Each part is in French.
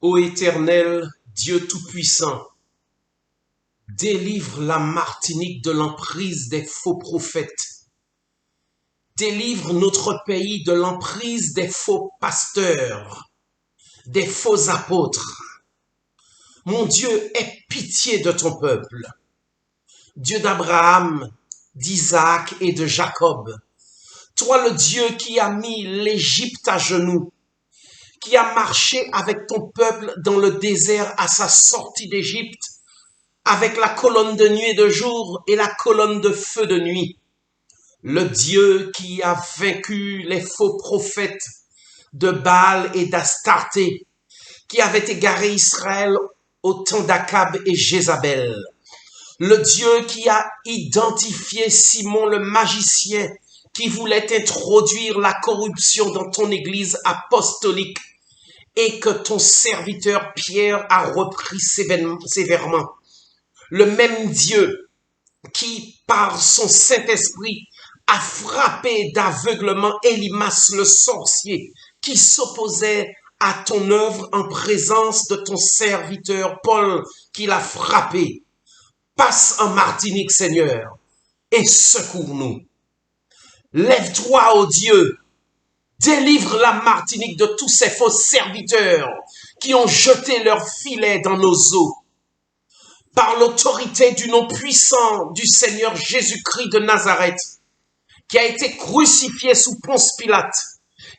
Ô Éternel, Dieu Tout-Puissant, délivre la Martinique de l'emprise des faux prophètes. Délivre notre pays de l'emprise des faux pasteurs, des faux apôtres. Mon Dieu, aie pitié de ton peuple. Dieu d'Abraham, d'Isaac et de Jacob. Toi le Dieu qui a mis l'Égypte à genoux, qui a marché avec ton peuple dans le désert à sa sortie d'Égypte, avec la colonne de nuit et de jour et la colonne de feu de nuit. Le Dieu qui a vaincu les faux prophètes de Baal et d'Astarté, qui avait égaré Israël au temps d'Akab et Jézabel. Le Dieu qui a identifié Simon le magicien qui voulait introduire la corruption dans ton église apostolique et que ton serviteur Pierre a repris sévèrement. Le même Dieu qui, par son Saint-Esprit, a frappé d'aveuglement Élimas le sorcier qui s'opposait à ton œuvre en présence de ton serviteur Paul qui l'a frappé. Passe en Martinique, Seigneur, et secours-nous. Lève-toi, ô Dieu, délivre la Martinique de tous ces faux serviteurs qui ont jeté leurs filets dans nos eaux. Par l'autorité du nom puissant du Seigneur Jésus-Christ de Nazareth, qui a été crucifié sous Ponce Pilate,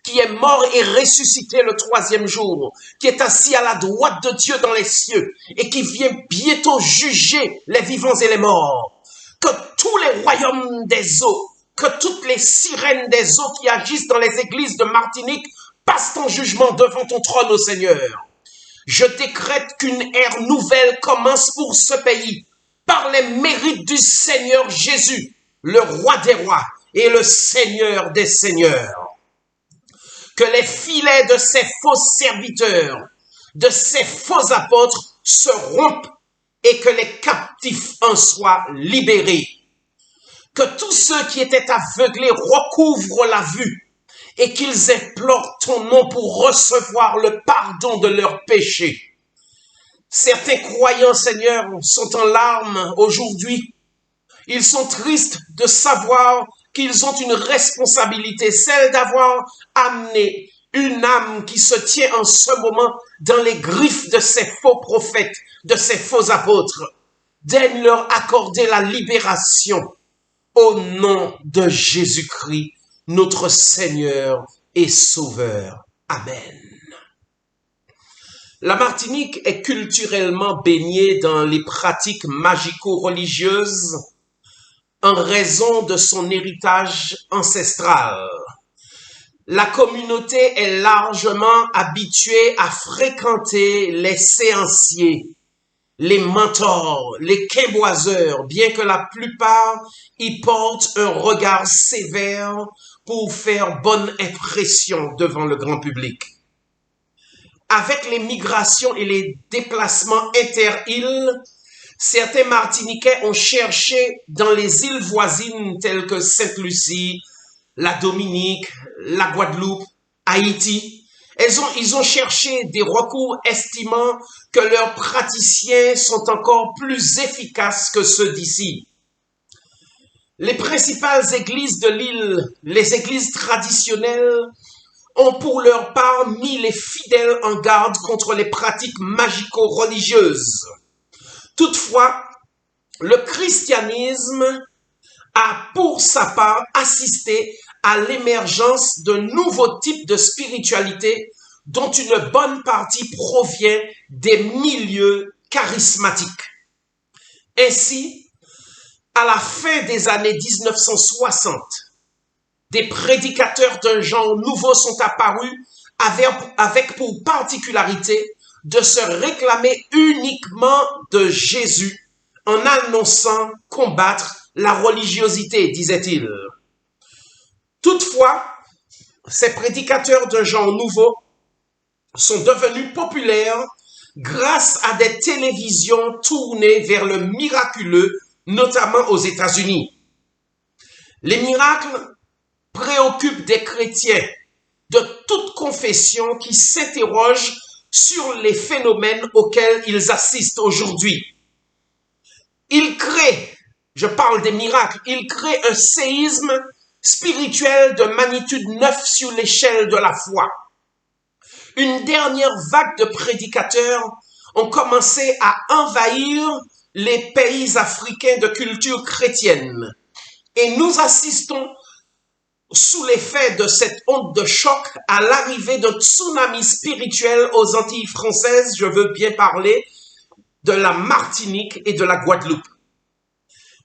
qui est mort et ressuscité le troisième jour, qui est assis à la droite de Dieu dans les cieux et qui vient bientôt juger les vivants et les morts. Que tous les royaumes des eaux, que toutes les sirènes des eaux qui agissent dans les églises de Martinique passent en jugement devant ton trône, ô Seigneur. Je décrète qu'une ère nouvelle commence pour ce pays par les mérites du Seigneur Jésus, le roi des rois et le Seigneur des seigneurs. Que les filets de ces faux serviteurs, de ces faux apôtres se rompent et que les captifs en soient libérés. Que tous ceux qui étaient aveuglés recouvrent la vue et qu'ils implorent ton nom pour recevoir le pardon de leurs péchés. Certains croyants, Seigneur, sont en larmes aujourd'hui. Ils sont tristes de savoir qu'ils ont une responsabilité, celle d'avoir amené une âme qui se tient en ce moment dans les griffes de ces faux prophètes, de ces faux apôtres. Daigne leur accorder la libération au nom de Jésus-Christ, notre Seigneur et Sauveur. Amen. La Martinique est culturellement baignée dans les pratiques magico-religieuses en raison de son héritage ancestral. La communauté est largement habituée à fréquenter les séanciers, les mentors, les quimboiseurs, bien que la plupart y portent un regard sévère pour faire bonne impression devant le grand public. Avec les migrations et les déplacements inter-îles, certains Martiniquais ont cherché dans les îles voisines telles que Sainte-Lucie, la Dominique, la Guadeloupe, Haïti. Ils ont cherché des recours estimant que leurs praticiens sont encore plus efficaces que ceux d'ici. Les principales églises de l'île, les églises traditionnelles, ont pour leur part mis les fidèles en garde contre les pratiques magico-religieuses. Toutefois, le christianisme a pour sa part assisté à l'émergence de nouveaux types de spiritualité dont une bonne partie provient des milieux charismatiques. Ainsi, à la fin des années 1960, des prédicateurs d'un genre nouveau sont apparus avec pour particularité de se réclamer uniquement de Jésus en annonçant combattre la religiosité, disait-il. Toutefois, ces prédicateurs d'un genre nouveau sont devenus populaires grâce à des télévisions tournées vers le miraculeux, notamment aux États-Unis. Les miracles préoccupent des chrétiens de toute confession qui s'interrogent sur les phénomènes auxquels ils assistent aujourd'hui. Ils créent, je parle des miracles, ils créent un séisme spirituel de magnitude 9 sur l'échelle de la foi. Une dernière vague de prédicateurs ont commencé à envahir les pays africains de culture chrétienne. Et nous assistons, sous l'effet de cette onde de choc, à l'arrivée d'un tsunami spirituel aux Antilles françaises, je veux bien parler de la Martinique et de la Guadeloupe.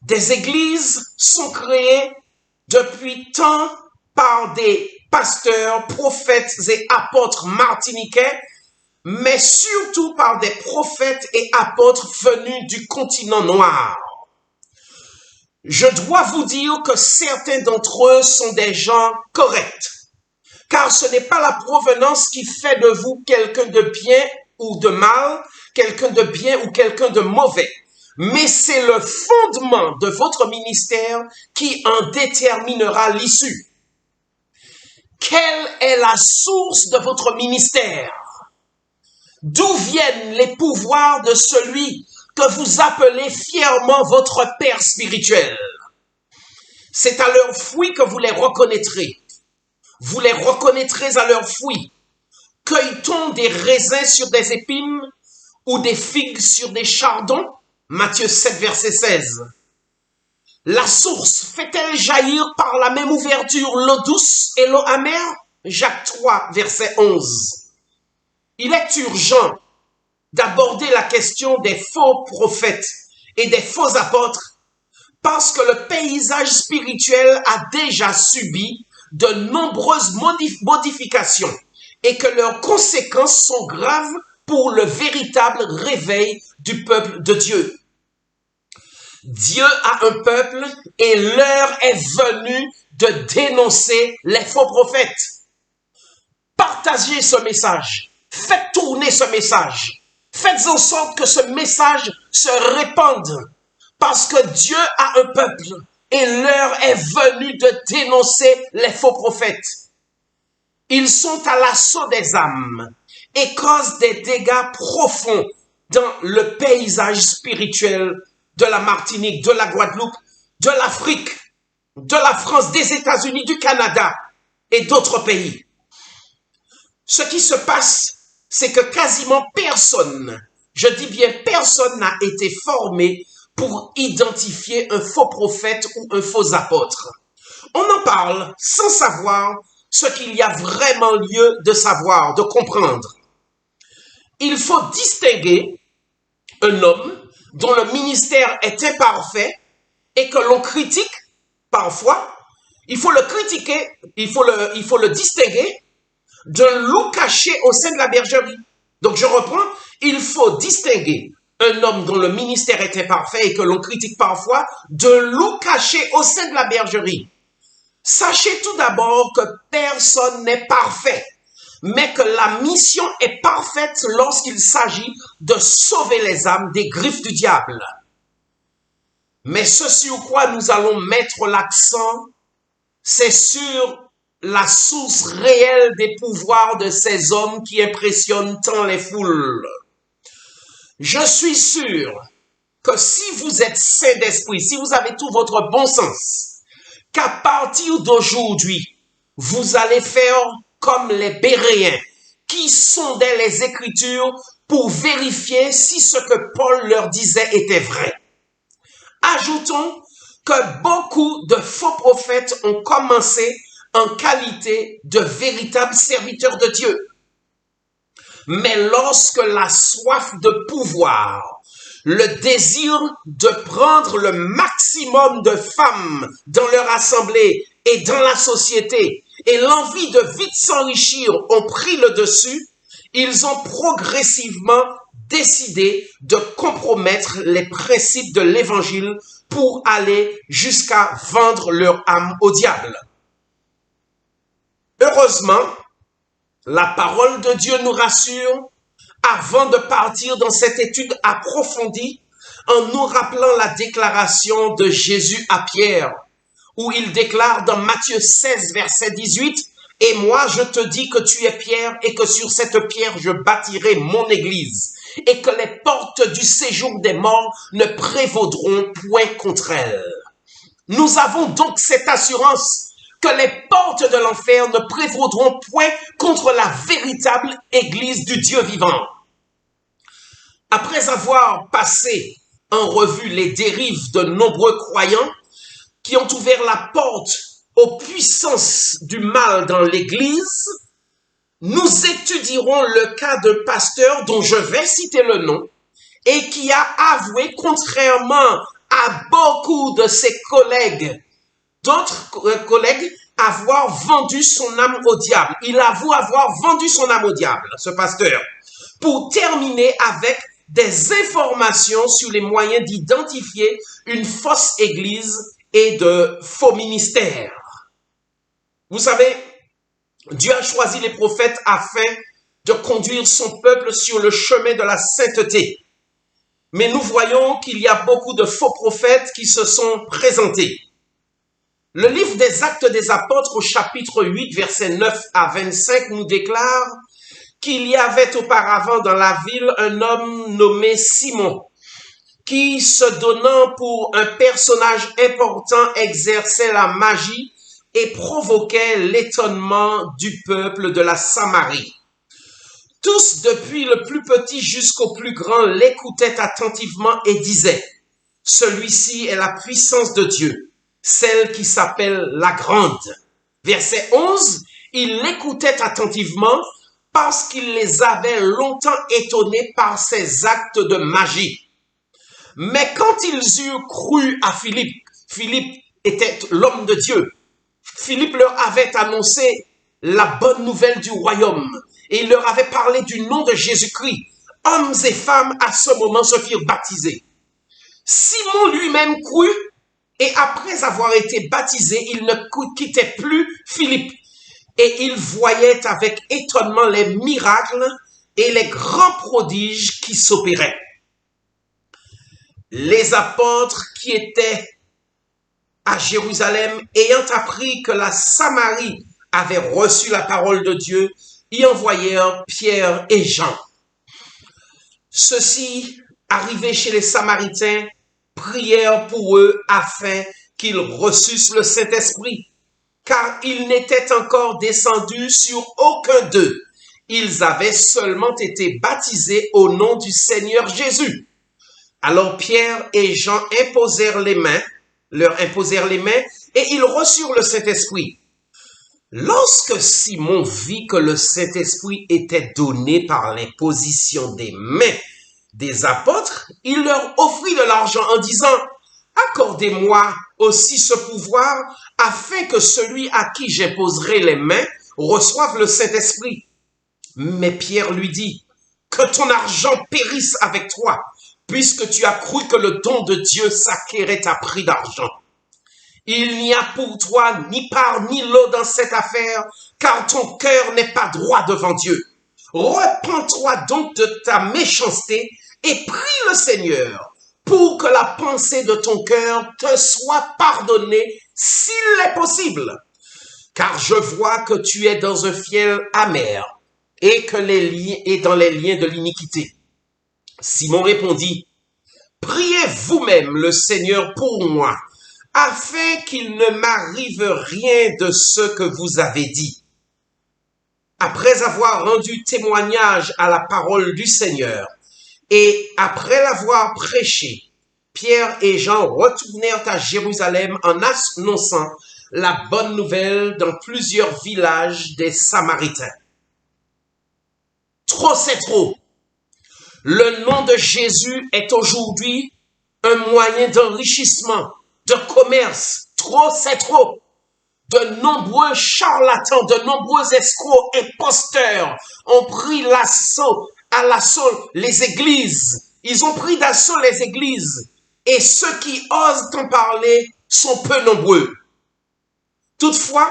Des églises sont créées depuis tant par des pasteurs, prophètes et apôtres martiniquais, mais surtout par des prophètes et apôtres venus du continent noir. Je dois vous dire que certains d'entre eux sont des gens corrects, car ce n'est pas la provenance qui fait de vous quelqu'un de bien ou de mal, quelqu'un de bien ou quelqu'un de mauvais, mais c'est le fondement de votre ministère qui en déterminera l'issue. Quelle est la source de votre ministère? D'où viennent les pouvoirs de celui que vous appelez fièrement votre Père spirituel? C'est à leurs fruits que vous les reconnaîtrez. Vous les reconnaîtrez à leurs fruits. Cueille-t-on des raisins sur des épines ou des figues sur des chardons? Matthieu 7, verset 16. La source fait-elle jaillir par la même ouverture l'eau douce et l'eau amère? Jacques 3, verset 11. Il est urgent d'aborder la question des faux prophètes et des faux apôtres parce que le paysage spirituel a déjà subi de nombreuses modifications et que leurs conséquences sont graves pour le véritable réveil du peuple de Dieu. Dieu a un peuple et l'heure est venue de dénoncer les faux prophètes. Partagez ce message. Faites tourner ce message. Faites en sorte que ce message se répande parce que Dieu a un peuple et l'heure est venue de dénoncer les faux prophètes. Ils sont à l'assaut des âmes et causent des dégâts profonds dans le paysage spirituel de la Martinique, de la Guadeloupe, de l'Afrique, de la France, des États-Unis, du Canada et d'autres pays. Ce qui se passe, c'est que quasiment personne, je dis bien personne, n'a été formé pour identifier un faux prophète ou un faux apôtre. On en parle sans savoir ce qu'il y a vraiment lieu de savoir, de comprendre. Il faut distinguer un homme dont le ministère est imparfait et que l'on critique parfois. Il faut le critiquer, il faut le distinguer d'un loup caché au sein de la bergerie. Donc je reprends, il faut distinguer un homme dont le ministère est imparfait et que l'on critique parfois d'un loup caché au sein de la bergerie. Sachez tout d'abord que personne n'est parfait, mais que la mission est parfaite lorsqu'il s'agit de sauver les âmes des griffes du diable. Mais ce sur quoi nous allons mettre l'accent, c'est sur la source réelle des pouvoirs de ces hommes qui impressionnent tant les foules. Je suis sûr que si vous êtes saint d'esprit, si vous avez tout votre bon sens, qu'à partir d'aujourd'hui, vous allez faire comme les Béréens qui sondaient les Écritures pour vérifier si ce que Paul leur disait était vrai. Ajoutons que beaucoup de faux prophètes ont commencé en qualité de véritables serviteurs de Dieu. Mais lorsque la soif de pouvoir, le désir de prendre le maximum de femmes dans leur assemblée et dans la société et l'envie de vite s'enrichir ont pris le dessus, ils ont progressivement décidé de compromettre les principes de l'évangile pour aller jusqu'à vendre leur âme au diable. Heureusement, la parole de Dieu nous rassure avant de partir dans cette étude approfondie en nous rappelant la déclaration de Jésus à Pierre, où il déclare dans Matthieu 16, verset 18, Et moi, je te dis que tu es Pierre et que sur cette pierre, je bâtirai mon église et que les portes du séjour des morts ne prévaudront point contre elle. Nous avons donc cette assurance que les portes de l'enfer ne prévaudront point contre la véritable église du Dieu vivant. Après avoir passé en revue les dérives de nombreux croyants qui ont ouvert la porte aux puissances du mal dans l'Église, nous étudierons le cas d'un pasteur dont je vais citer le nom et qui a avoué, contrairement à beaucoup de ses collègues, d'autres collègues, avoir vendu son âme au diable. Il avoue avoir vendu son âme au diable, ce pasteur, pour terminer avec des informations sur les moyens d'identifier une fausse église et de faux ministères. Vous savez, Dieu a choisi les prophètes afin de conduire son peuple sur le chemin de la sainteté. Mais nous voyons qu'il y a beaucoup de faux prophètes qui se sont présentés. Le livre des Actes des Apôtres au chapitre 8, versets 9 à 25 nous déclare qu'il y avait auparavant dans la ville un homme nommé Simon, qui, se donnant pour un personnage important, exerçait la magie et provoquait l'étonnement du peuple de la Samarie. Tous, depuis le plus petit jusqu'au plus grand, l'écoutaient attentivement et disaient, « Celui-ci est la puissance de Dieu, celle qui s'appelle la grande. » Verset 11, ils l'écoutaient attentivement parce qu'il les avait longtemps étonnés par ses actes de magie. Mais quand ils eurent cru à Philippe, Philippe était l'homme de Dieu. Philippe leur avait annoncé la bonne nouvelle du royaume et il leur avait parlé du nom de Jésus-Christ. Hommes et femmes à ce moment se firent baptiser. Simon lui-même crut et après avoir été baptisé, il ne quittait plus Philippe et il voyait avec étonnement les miracles et les grands prodiges qui s'opéraient. Les apôtres qui étaient à Jérusalem, ayant appris que la Samarie avait reçu la parole de Dieu, y envoyèrent Pierre et Jean. Ceux-ci, arrivés chez les Samaritains, prièrent pour eux afin qu'ils reçussent le Saint-Esprit, car ils n'étaient encore descendus sur aucun d'eux. Ils avaient seulement été baptisés au nom du Seigneur Jésus. Alors Pierre et Jean leur imposèrent les mains et ils reçurent le Saint-Esprit. Lorsque Simon vit que le Saint-Esprit était donné par l'imposition des mains des apôtres, il leur offrit de l'argent en disant « Accordez-moi aussi ce pouvoir afin que celui à qui j'imposerai les mains reçoive le Saint-Esprit. » Mais Pierre lui dit « Que ton argent périsse avec toi, puisque tu as cru que le don de Dieu s'acquérait à prix d'argent. Il n'y a pour toi ni part ni lot dans cette affaire, car ton cœur n'est pas droit devant Dieu. Repens-toi donc de ta méchanceté et prie le Seigneur pour que la pensée de ton cœur te soit pardonnée s'il est possible. Car je vois que tu es dans un fiel amer et dans les liens de l'iniquité. » Simon répondit, « Priez vous-même le Seigneur pour moi, afin qu'il ne m'arrive rien de ce que vous avez dit. » Après avoir rendu témoignage à la parole du Seigneur, et après l'avoir prêché, Pierre et Jean retournèrent à Jérusalem en annonçant la bonne nouvelle dans plusieurs villages des Samaritains. Trop, c'est trop. Le nom de Jésus est aujourd'hui un moyen d'enrichissement, de commerce. Trop, c'est trop. De nombreux charlatans, de nombreux escrocs, imposteurs ont pris à l'assaut les églises. Ils ont pris d'assaut les églises. Et ceux qui osent en parler sont peu nombreux. Toutefois,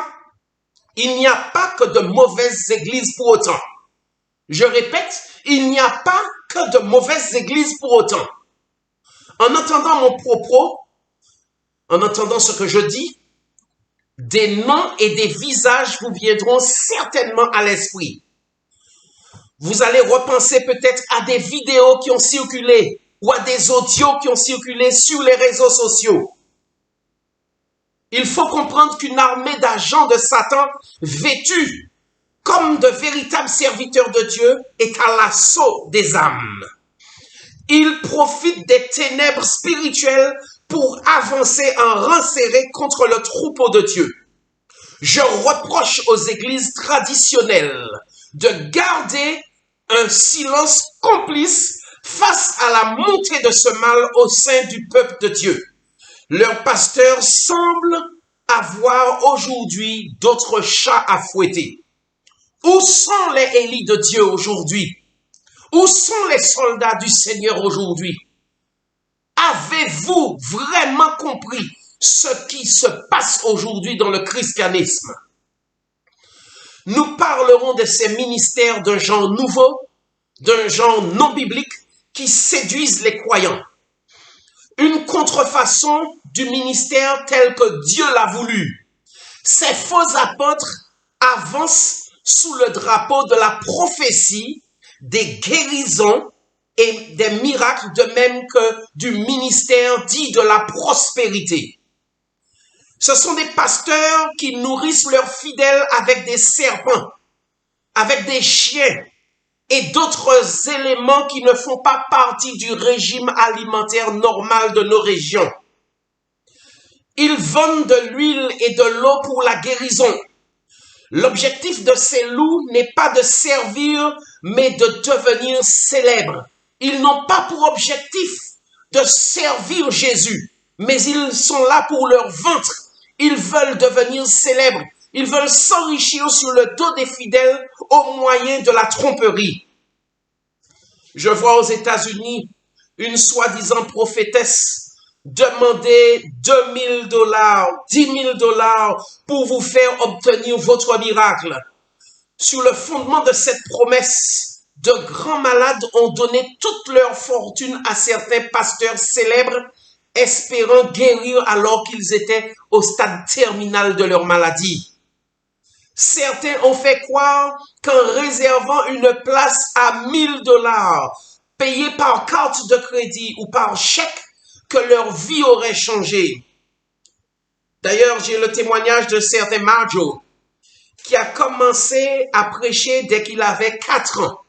il n'y a pas que de mauvaises églises pour autant. Je répète, il n'y a pas que de mauvaises églises pour autant. En entendant mon propos, en entendant ce que je dis, Des noms et des visages vous viendront certainement à l'esprit. Vous allez repenser peut-être à des vidéos qui ont circulé ou à des audios qui ont circulé sur les réseaux sociaux. Il faut comprendre qu'une armée d'agents de Satan vêtus comme de véritables serviteurs de Dieu est à l'assaut des âmes. Ils profitent des ténèbres spirituelles pour avancer en rang serré contre le troupeau de Dieu. Je reproche aux églises traditionnelles de garder un silence complice face à la montée de ce mal au sein du peuple de Dieu. Leurs pasteurs semblent avoir aujourd'hui d'autres chats à fouetter. Où sont les Élis de Dieu aujourd'hui? Où sont les soldats du Seigneur aujourd'hui? Avez-vous vraiment compris ce qui se passe aujourd'hui dans le christianisme? Nous parlerons de ces ministères d'un genre nouveau, d'un genre non biblique qui séduisent les croyants. Une contrefaçon du ministère tel que Dieu l'a voulu. Ces faux apôtres avancent sous le drapeau de la prophétie, des guérisons et des miracles, de même que du ministère dit de la prospérité. Ce sont des pasteurs qui nourrissent leurs fidèles avec des serpents, avec des chiens et d'autres éléments qui ne font pas partie du régime alimentaire normal de nos régions. Ils vendent de l'huile et de l'eau pour la guérison. L'objectif de ces loups n'est pas de servir, mais de devenir célèbres. Ils n'ont pas pour objectif de servir Jésus, mais ils sont là pour leur ventre. Ils veulent devenir célèbres. Ils veulent s'enrichir sur le dos des fidèles au moyen de la tromperie. Je vois aux États-Unis une soi-disant prophétesse demander $2 000, $10 000 pour vous faire obtenir votre miracle. Sur le fondement de cette promesse, de grands malades ont donné toute leur fortune à certains pasteurs célèbres, espérant guérir alors qu'ils étaient au stade terminal de leur maladie. Certains ont fait croire qu'en réservant une place à $1 000, payée par carte de crédit ou par chèque, que leur vie aurait changé. D'ailleurs, j'ai le témoignage de certain Marjo qui a commencé à prêcher dès qu'il avait 4 ans.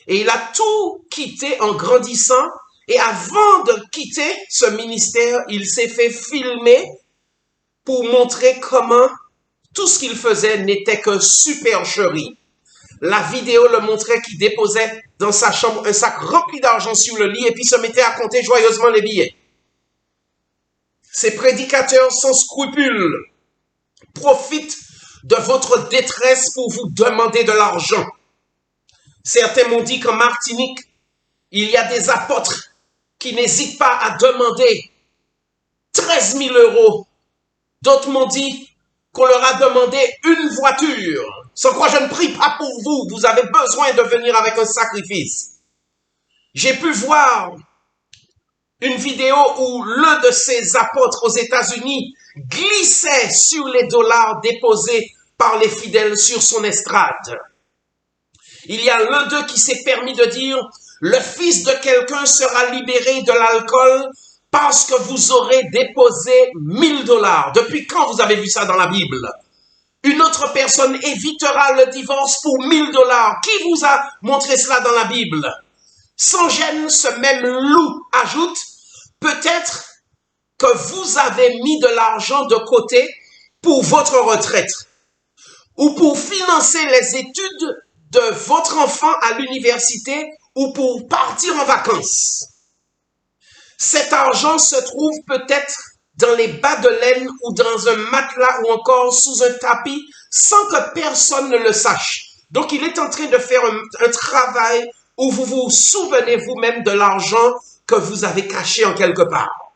Et il a tout quitté en grandissant. Et avant de quitter ce ministère, il s'est fait filmer pour montrer comment tout ce qu'il faisait n'était que supercherie. La vidéo le montrait qu'il déposait dans sa chambre un sac rempli d'argent sur le lit et puis se mettait à compter joyeusement les billets. Ces prédicateurs sans scrupules profitent de votre détresse pour vous demander de l'argent. Certains m'ont dit qu'en Martinique, il y a des apôtres qui n'hésitent pas à demander 13 000 €. D'autres m'ont dit qu'on leur a demandé une voiture. Sans quoi je ne prie pas pour vous, vous avez besoin de venir avec un sacrifice. J'ai pu voir une vidéo où l'un de ces apôtres aux États-Unis glissait sur les dollars déposés par les fidèles sur son estrade. Il y a l'un d'eux qui s'est permis de dire « Le fils de quelqu'un sera libéré de l'alcool parce que vous aurez déposé $1000. » Depuis quand vous avez vu ça dans la Bible? Une autre personne évitera le divorce pour $1000. Qui vous a montré cela dans la Bible? Sans gêne, ce même loup ajoute, peut-être que vous avez mis de l'argent de côté pour votre retraite ou pour financer les études de votre enfant à l'université ou pour partir en vacances. Cet argent se trouve peut-être dans les bas de laine ou dans un matelas ou encore sous un tapis sans que personne ne le sache. Donc il est en train de faire un travail où vous vous souvenez vous-même de l'argent que vous avez caché en quelque part.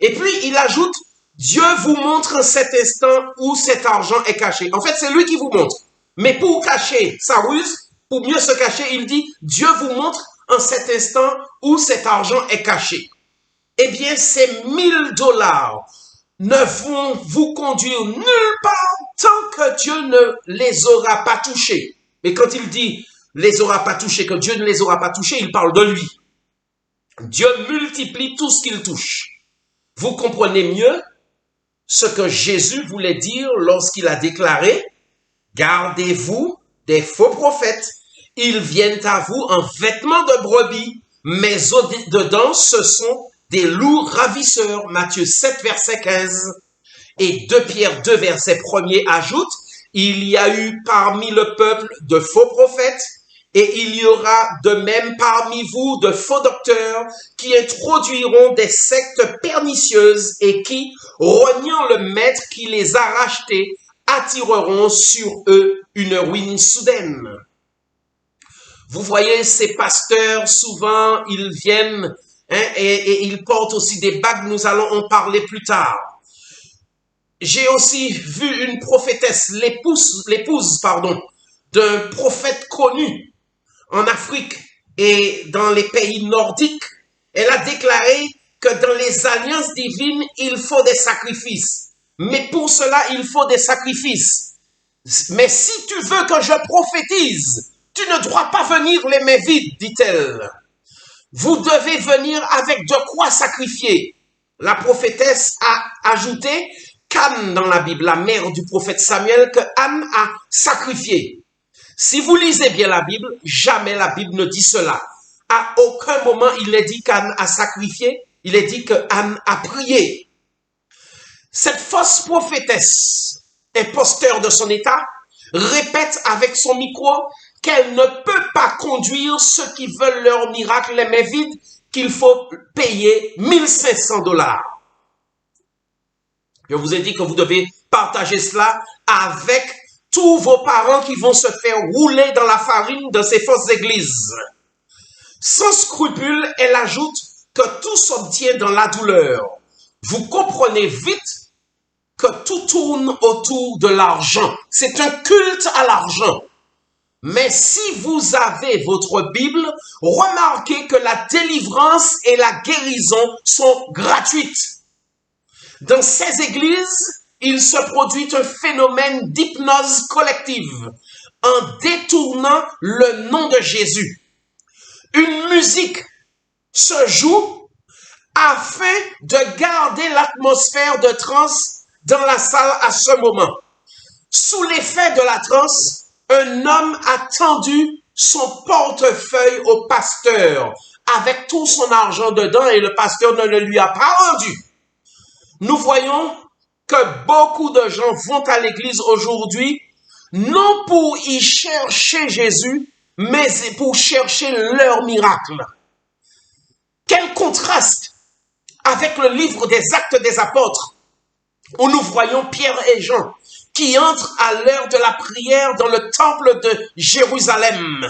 Et puis il ajoute, Dieu vous montre en cet instant où cet argent est caché. En fait, c'est lui qui vous montre. Mais pour cacher sa ruse, pour mieux se cacher, il dit, Dieu vous montre en cet instant où cet argent est caché. Eh bien, ces $1000 ne vont vous conduire nulle part tant que Dieu ne les aura pas touchés. Et quand il dit les aura pas touchés, que Dieu ne les aura pas touchés, il parle de lui. Dieu multiplie tout ce qu'il touche. Vous comprenez mieux ce que Jésus voulait dire lorsqu'il a déclaré « Gardez-vous des faux prophètes. Ils viennent à vous en vêtements de brebis, mais au-dedans, ce sont des loups ravisseurs. » Matthieu 7, verset 15. Et 2 Pierre 2, verset 1er ajoute « Il y a eu parmi le peuple de faux prophètes, et il y aura de même parmi vous de faux docteurs qui introduiront des sectes pernicieuses et qui, reniant le maître qui les a rachetés, attireront sur eux une ruine soudaine. » Vous voyez, ces pasteurs, souvent, ils viennent et ils portent aussi des bagues. Nous allons en parler plus tard. J'ai aussi vu une prophétesse, l'épouse d'un prophète connu en Afrique et dans les pays nordiques. Elle a déclaré que dans les alliances divines, il faut des sacrifices. Mais pour cela, il faut des sacrifices. Mais si tu veux que je prophétise, tu ne dois pas venir les mains vides, dit-elle. Vous devez venir avec de quoi sacrifier. La prophétesse a ajouté qu'Anne dans la Bible, la mère du prophète Samuel, que Anne a sacrifié. Si vous lisez bien la Bible, jamais la Bible ne dit cela. À aucun moment il est dit qu'Anne a sacrifié, il est dit qu'Anne a prié. Cette fausse prophétesse, imposteur de son état, répète avec son micro qu'elle ne peut pas conduire ceux qui veulent leur miracle les mains vides, qu'il faut payer 1500 $. Je vous ai dit que vous devez partager cela avec tous vos parents qui vont se faire rouler dans la farine de ces fausses églises. Sans scrupule, elle ajoute que tout s'obtient dans la douleur. Vous comprenez vite que tout tourne autour de l'argent. C'est un culte à l'argent. Mais si vous avez votre Bible, remarquez que la délivrance et la guérison sont gratuites. Dans ces églises, il se produit un phénomène d'hypnose collective en détournant le nom de Jésus. Une musique se joue afin de garder l'atmosphère de transe dans la salle à ce moment. Sous l'effet de la transe, un homme a tendu son portefeuille au pasteur avec tout son argent dedans et le pasteur ne le lui a pas rendu. Nous voyons que beaucoup de gens vont à l'église aujourd'hui, non pour y chercher Jésus, mais pour chercher leur miracle. Quel contraste avec le livre des Actes des Apôtres, où nous voyons Pierre et Jean qui entrent à l'heure de la prière dans le temple de Jérusalem.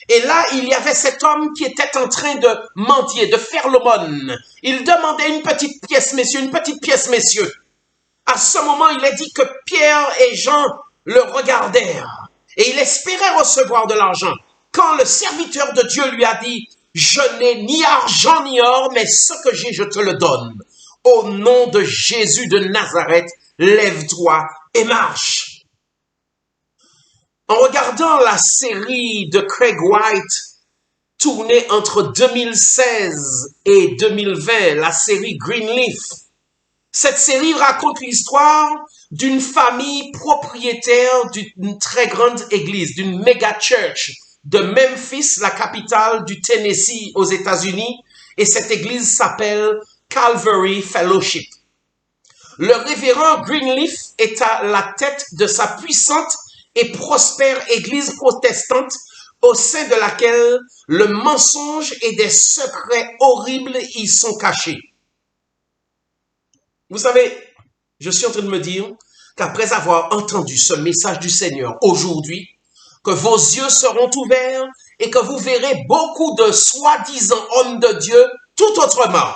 Et là, il y avait cet homme qui était en train de mendier, de faire l'aumône. Il demandait une petite pièce, messieurs, une petite pièce, messieurs. À ce moment, il est dit que Pierre et Jean le regardèrent et il espérait recevoir de l'argent. Quand le serviteur de Dieu lui a dit « Je n'ai ni argent ni or, mais ce que j'ai, je te le donne. Au nom de Jésus de Nazareth, lève-toi et marche. » En regardant la série de Craig White, tournée entre 2016 et 2020, la série Greenleaf, cette série raconte l'histoire d'une famille propriétaire d'une très grande église, d'une méga church de Memphis, la capitale du Tennessee aux États-Unis, et cette église s'appelle Calvary Fellowship. Le révérend Greenleaf est à la tête de sa puissante et prospère église protestante au sein de laquelle le mensonge et des secrets horribles y sont cachés. Vous savez, je suis en train de me dire qu'après avoir entendu ce message du Seigneur aujourd'hui, que vos yeux seront ouverts et que vous verrez beaucoup de soi-disant hommes de Dieu tout autrement.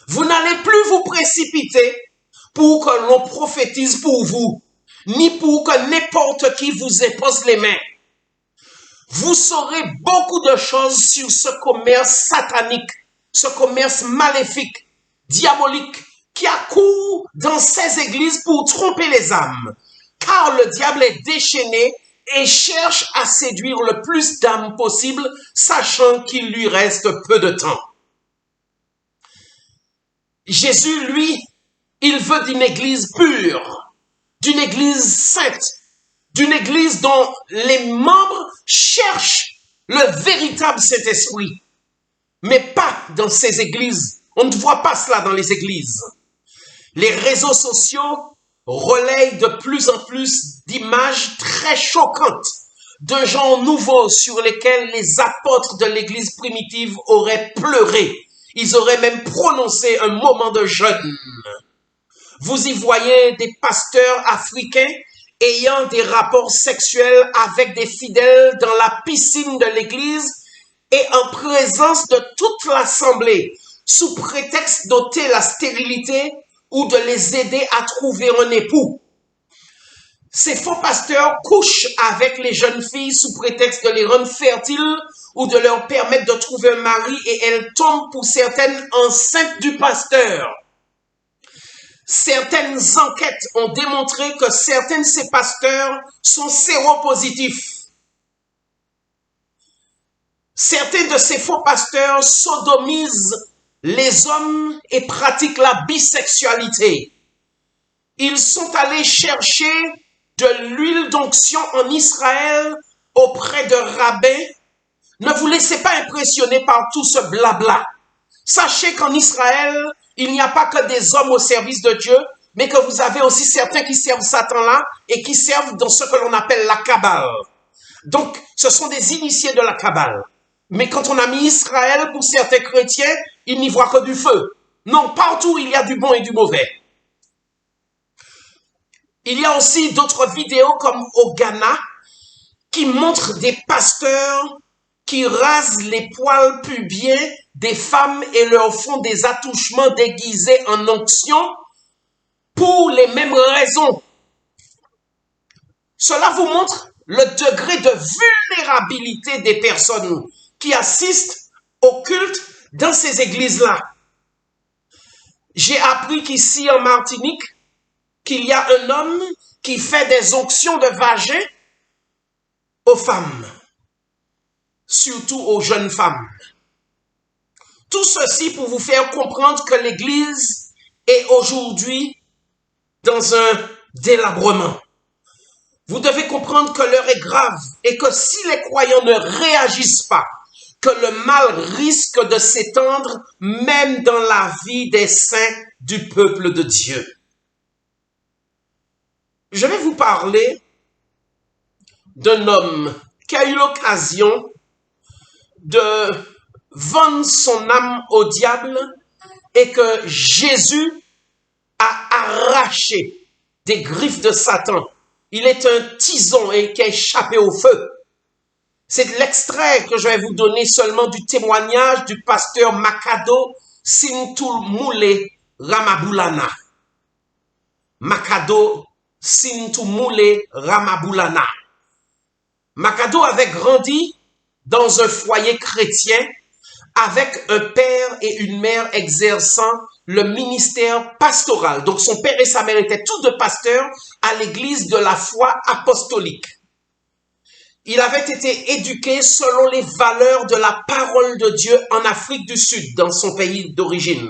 Vous n'allez plus vous précipiter pour que l'on prophétise pour vous, ni pour que n'importe qui vous impose les mains. Vous saurez beaucoup de choses sur ce commerce satanique, ce commerce maléfique, diabolique, qui accourent dans ces églises pour tromper les âmes, car le diable est déchaîné et cherche à séduire le plus d'âmes possible, sachant qu'il lui reste peu de temps. Jésus, lui, il veut d'une église pure, d'une église sainte, d'une église dont les membres cherchent le véritable Saint-Esprit, mais pas dans ces églises. On ne voit pas cela dans les églises. Les réseaux sociaux relayent de plus en plus d'images très choquantes de gens nouveaux sur lesquels les apôtres de l'église primitive auraient pleuré. Ils auraient même prononcé un moment de jeûne. Vous y voyez des pasteurs africains ayant des rapports sexuels avec des fidèles dans la piscine de l'église et en présence de toute l'assemblée, sous prétexte d'ôter la stérilité ou de les aider à trouver un époux. Ces faux pasteurs couchent avec les jeunes filles sous prétexte de les rendre fertiles ou de leur permettre de trouver un mari et elles tombent pour certaines enceintes du pasteur. Certaines enquêtes ont démontré que certains de ces pasteurs sont séropositifs. Certains de ces faux pasteurs sodomisent les hommes et pratiquent la bisexualité. Ils sont allés chercher de l'huile d'onction en Israël auprès de rabbins. Ne vous laissez pas impressionner par tout ce blabla. Sachez qu'en Israël, il n'y a pas que des hommes au service de Dieu, mais que vous avez aussi certains qui servent Satan là et qui servent dans ce que l'on appelle la Kabbale. Donc, ce sont des initiés de la Kabbale. Mais quand on a mis Israël pour certains chrétiens, ils n'y voient que du feu. Non, partout il y a du bon et du mauvais. Il y a aussi d'autres vidéos comme au Ghana qui montrent des pasteurs qui rasent les poils pubiens des femmes et leur font des attouchements déguisés en onction pour les mêmes raisons. Cela vous montre le degré de vulnérabilité des personnes qui assistent au culte dans ces églises-là. J'ai appris qu'ici en Martinique, qu'il y a un homme qui fait des onctions de vagin aux femmes, surtout aux jeunes femmes. Tout ceci pour vous faire comprendre que l'Église est aujourd'hui dans un délabrement. Vous devez comprendre que l'heure est grave et que si les croyants ne réagissent pas, que le mal risque de s'étendre même dans la vie des saints du peuple de Dieu. Je vais vous parler d'un homme qui a eu l'occasion de vendre son âme au diable et que Jésus a arraché des griffes de Satan. Il est un tison et qui a échappé au feu. C'est l'extrait que je vais vous donner seulement du témoignage du pasteur Makado Sintumule Ramabulana. Makado Sintumule Ramabulana. Makado avait grandi dans un foyer chrétien avec un père et une mère exerçant le ministère pastoral. Donc son père et sa mère étaient tous deux pasteurs à l'église de la foi apostolique. Il avait été éduqué selon les valeurs de la parole de Dieu en Afrique du Sud, dans son pays d'origine.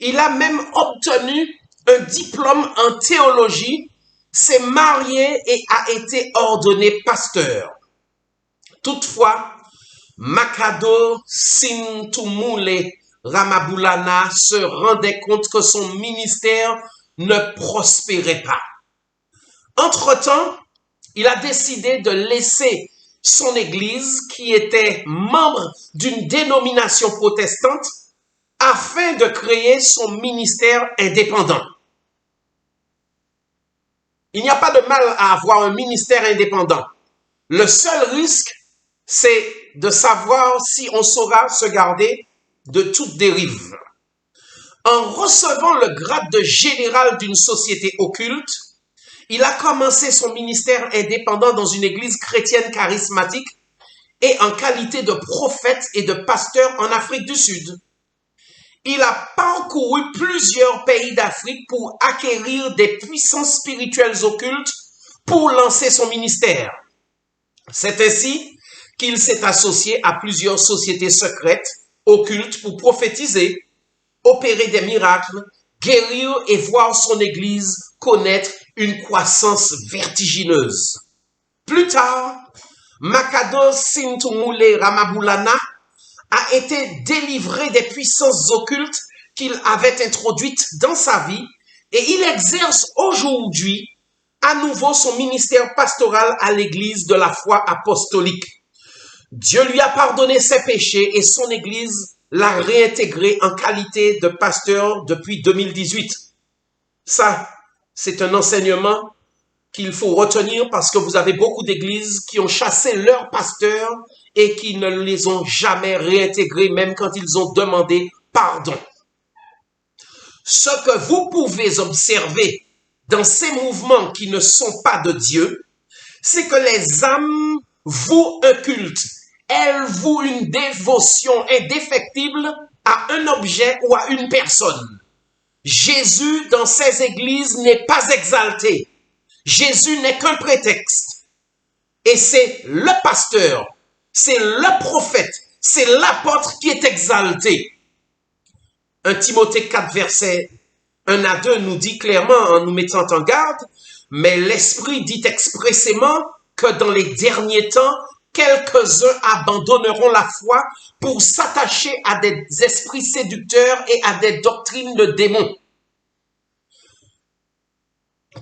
Il a même obtenu un diplôme en théologie, s'est marié et a été ordonné pasteur. Toutefois, Makado Sintumule Ramabulana se rendait compte que son ministère ne prospérait pas. Entre-temps, il a décidé de laisser son église, qui était membre d'une dénomination protestante, afin de créer son ministère indépendant. Il n'y a pas de mal à avoir un ministère indépendant. Le seul risque, c'est de savoir si on saura se garder de toute dérive. En recevant le grade de général d'une société occulte, il a commencé son ministère indépendant dans une église chrétienne charismatique et en qualité de prophète et de pasteur en Afrique du Sud. il a parcouru plusieurs pays d'Afrique pour acquérir des puissances spirituelles occultes pour lancer son ministère. C'est ainsi qu'il s'est associé à plusieurs sociétés secrètes, occultes, pour prophétiser, opérer des miracles, guérir et voir son Église connaître une croissance vertigineuse. Plus tard, Makado Sintumule Ramabulana a été délivré des puissances occultes qu'il avait introduites dans sa vie et il exerce aujourd'hui à nouveau son ministère pastoral à l'Église de la foi apostolique. Dieu lui a pardonné ses péchés et son Église l'a réintégré en qualité de pasteur depuis 2018. Ça, c'est un enseignement qu'il faut retenir parce que vous avez beaucoup d'églises qui ont chassé leurs pasteurs et qui ne les ont jamais réintégrés, même quand ils ont demandé pardon. Ce que vous pouvez observer dans ces mouvements qui ne sont pas de Dieu, c'est que les âmes vouent un culte. Elles vouent une dévotion indéfectible à un objet ou à une personne. Jésus, dans ces églises, n'est pas exalté. Jésus n'est qu'un prétexte. Et c'est le pasteur, c'est le prophète, c'est l'apôtre qui est exalté. 1 Timothée 4, verset 1 à 2 nous dit clairement en nous mettant en garde, mais l'Esprit dit expressément que dans les derniers temps, quelques-uns abandonneront la foi pour s'attacher à des esprits séducteurs et à des doctrines de démons.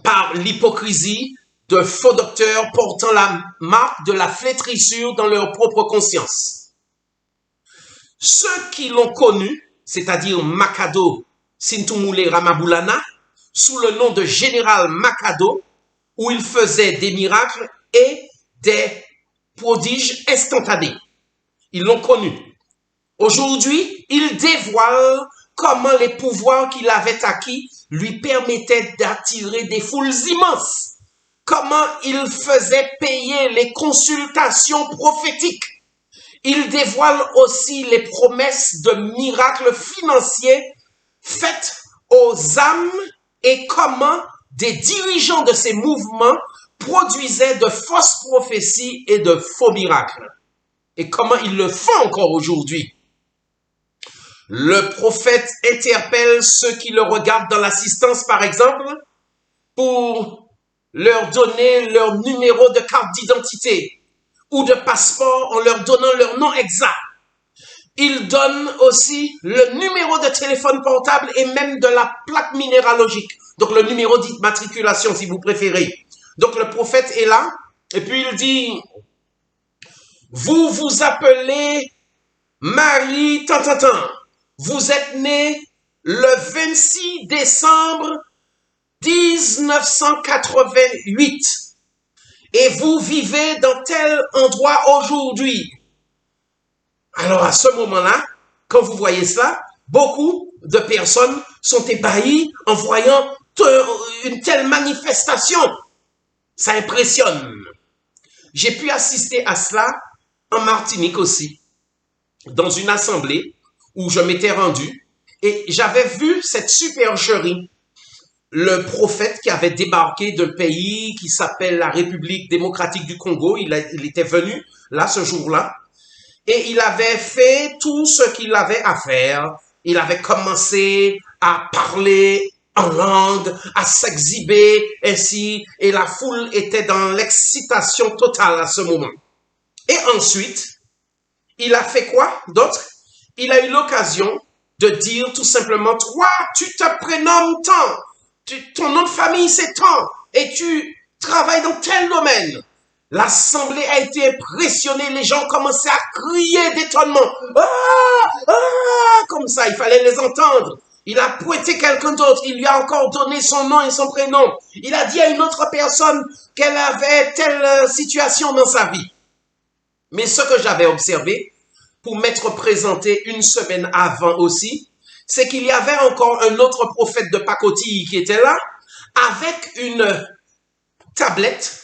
Par l'hypocrisie de faux docteurs portant la marque de la flétrissure dans leur propre conscience. Ceux qui l'ont connu, c'est-à-dire Makado Sintumule Ramabulana, sous le nom de général Makado, où il faisait des miracles et des prodiges instantanés. Ils l'ont connu. Aujourd'hui, il dévoile comment les pouvoirs qu'il avait acquis lui permettaient d'attirer des foules immenses. Comment il faisait payer les consultations prophétiques. Il dévoile aussi les promesses de miracles financiers faites aux âmes et comment des dirigeants de ces mouvements produisaient de fausses prophéties et de faux miracles. Et comment ils le font encore aujourd'hui. Le prophète interpelle ceux qui le regardent dans l'assistance, par exemple, pour leur donner leur numéro de carte d'identité ou de passeport en leur donnant leur nom exact. Il donne aussi le numéro de téléphone portable et même de la plaque minéralogique, donc le numéro d'immatriculation si vous préférez. Donc le prophète est là et puis il dit, vous vous appelez Marie tant. Vous êtes né le 26 décembre 1988 et vous vivez dans tel endroit aujourd'hui. Alors à ce moment-là, quand vous voyez cela, beaucoup de personnes sont ébahies en voyant une telle manifestation. Ça impressionne. J'ai pu assister à cela en Martinique aussi, dans une assemblée où je m'étais rendu et j'avais vu cette supercherie. Le prophète qui avait débarqué d'un pays qui s'appelle la République démocratique du Congo, il était venu là ce jour-là et il avait fait tout ce qu'il avait à faire. Il avait commencé à parler en langue, à s'exhiber ainsi et la foule était dans l'excitation totale à ce moment. Et ensuite, il a fait quoi d'autre? Il a eu l'occasion de dire tout simplement, toi, tu te prénommes tant, ton nom de famille c'est tant, et tu travailles dans tel domaine. L'assemblée a été impressionnée, les gens commençaient à crier d'étonnement. Comme ça, il fallait les entendre. Il a pointé quelqu'un d'autre, il lui a encore donné son nom et son prénom. Il a dit à une autre personne qu'elle avait telle situation dans sa vie. Mais ce que j'avais observé, pour m'être présenté une semaine avant aussi, c'est qu'il y avait encore un autre prophète de pacotille qui était là, avec une tablette,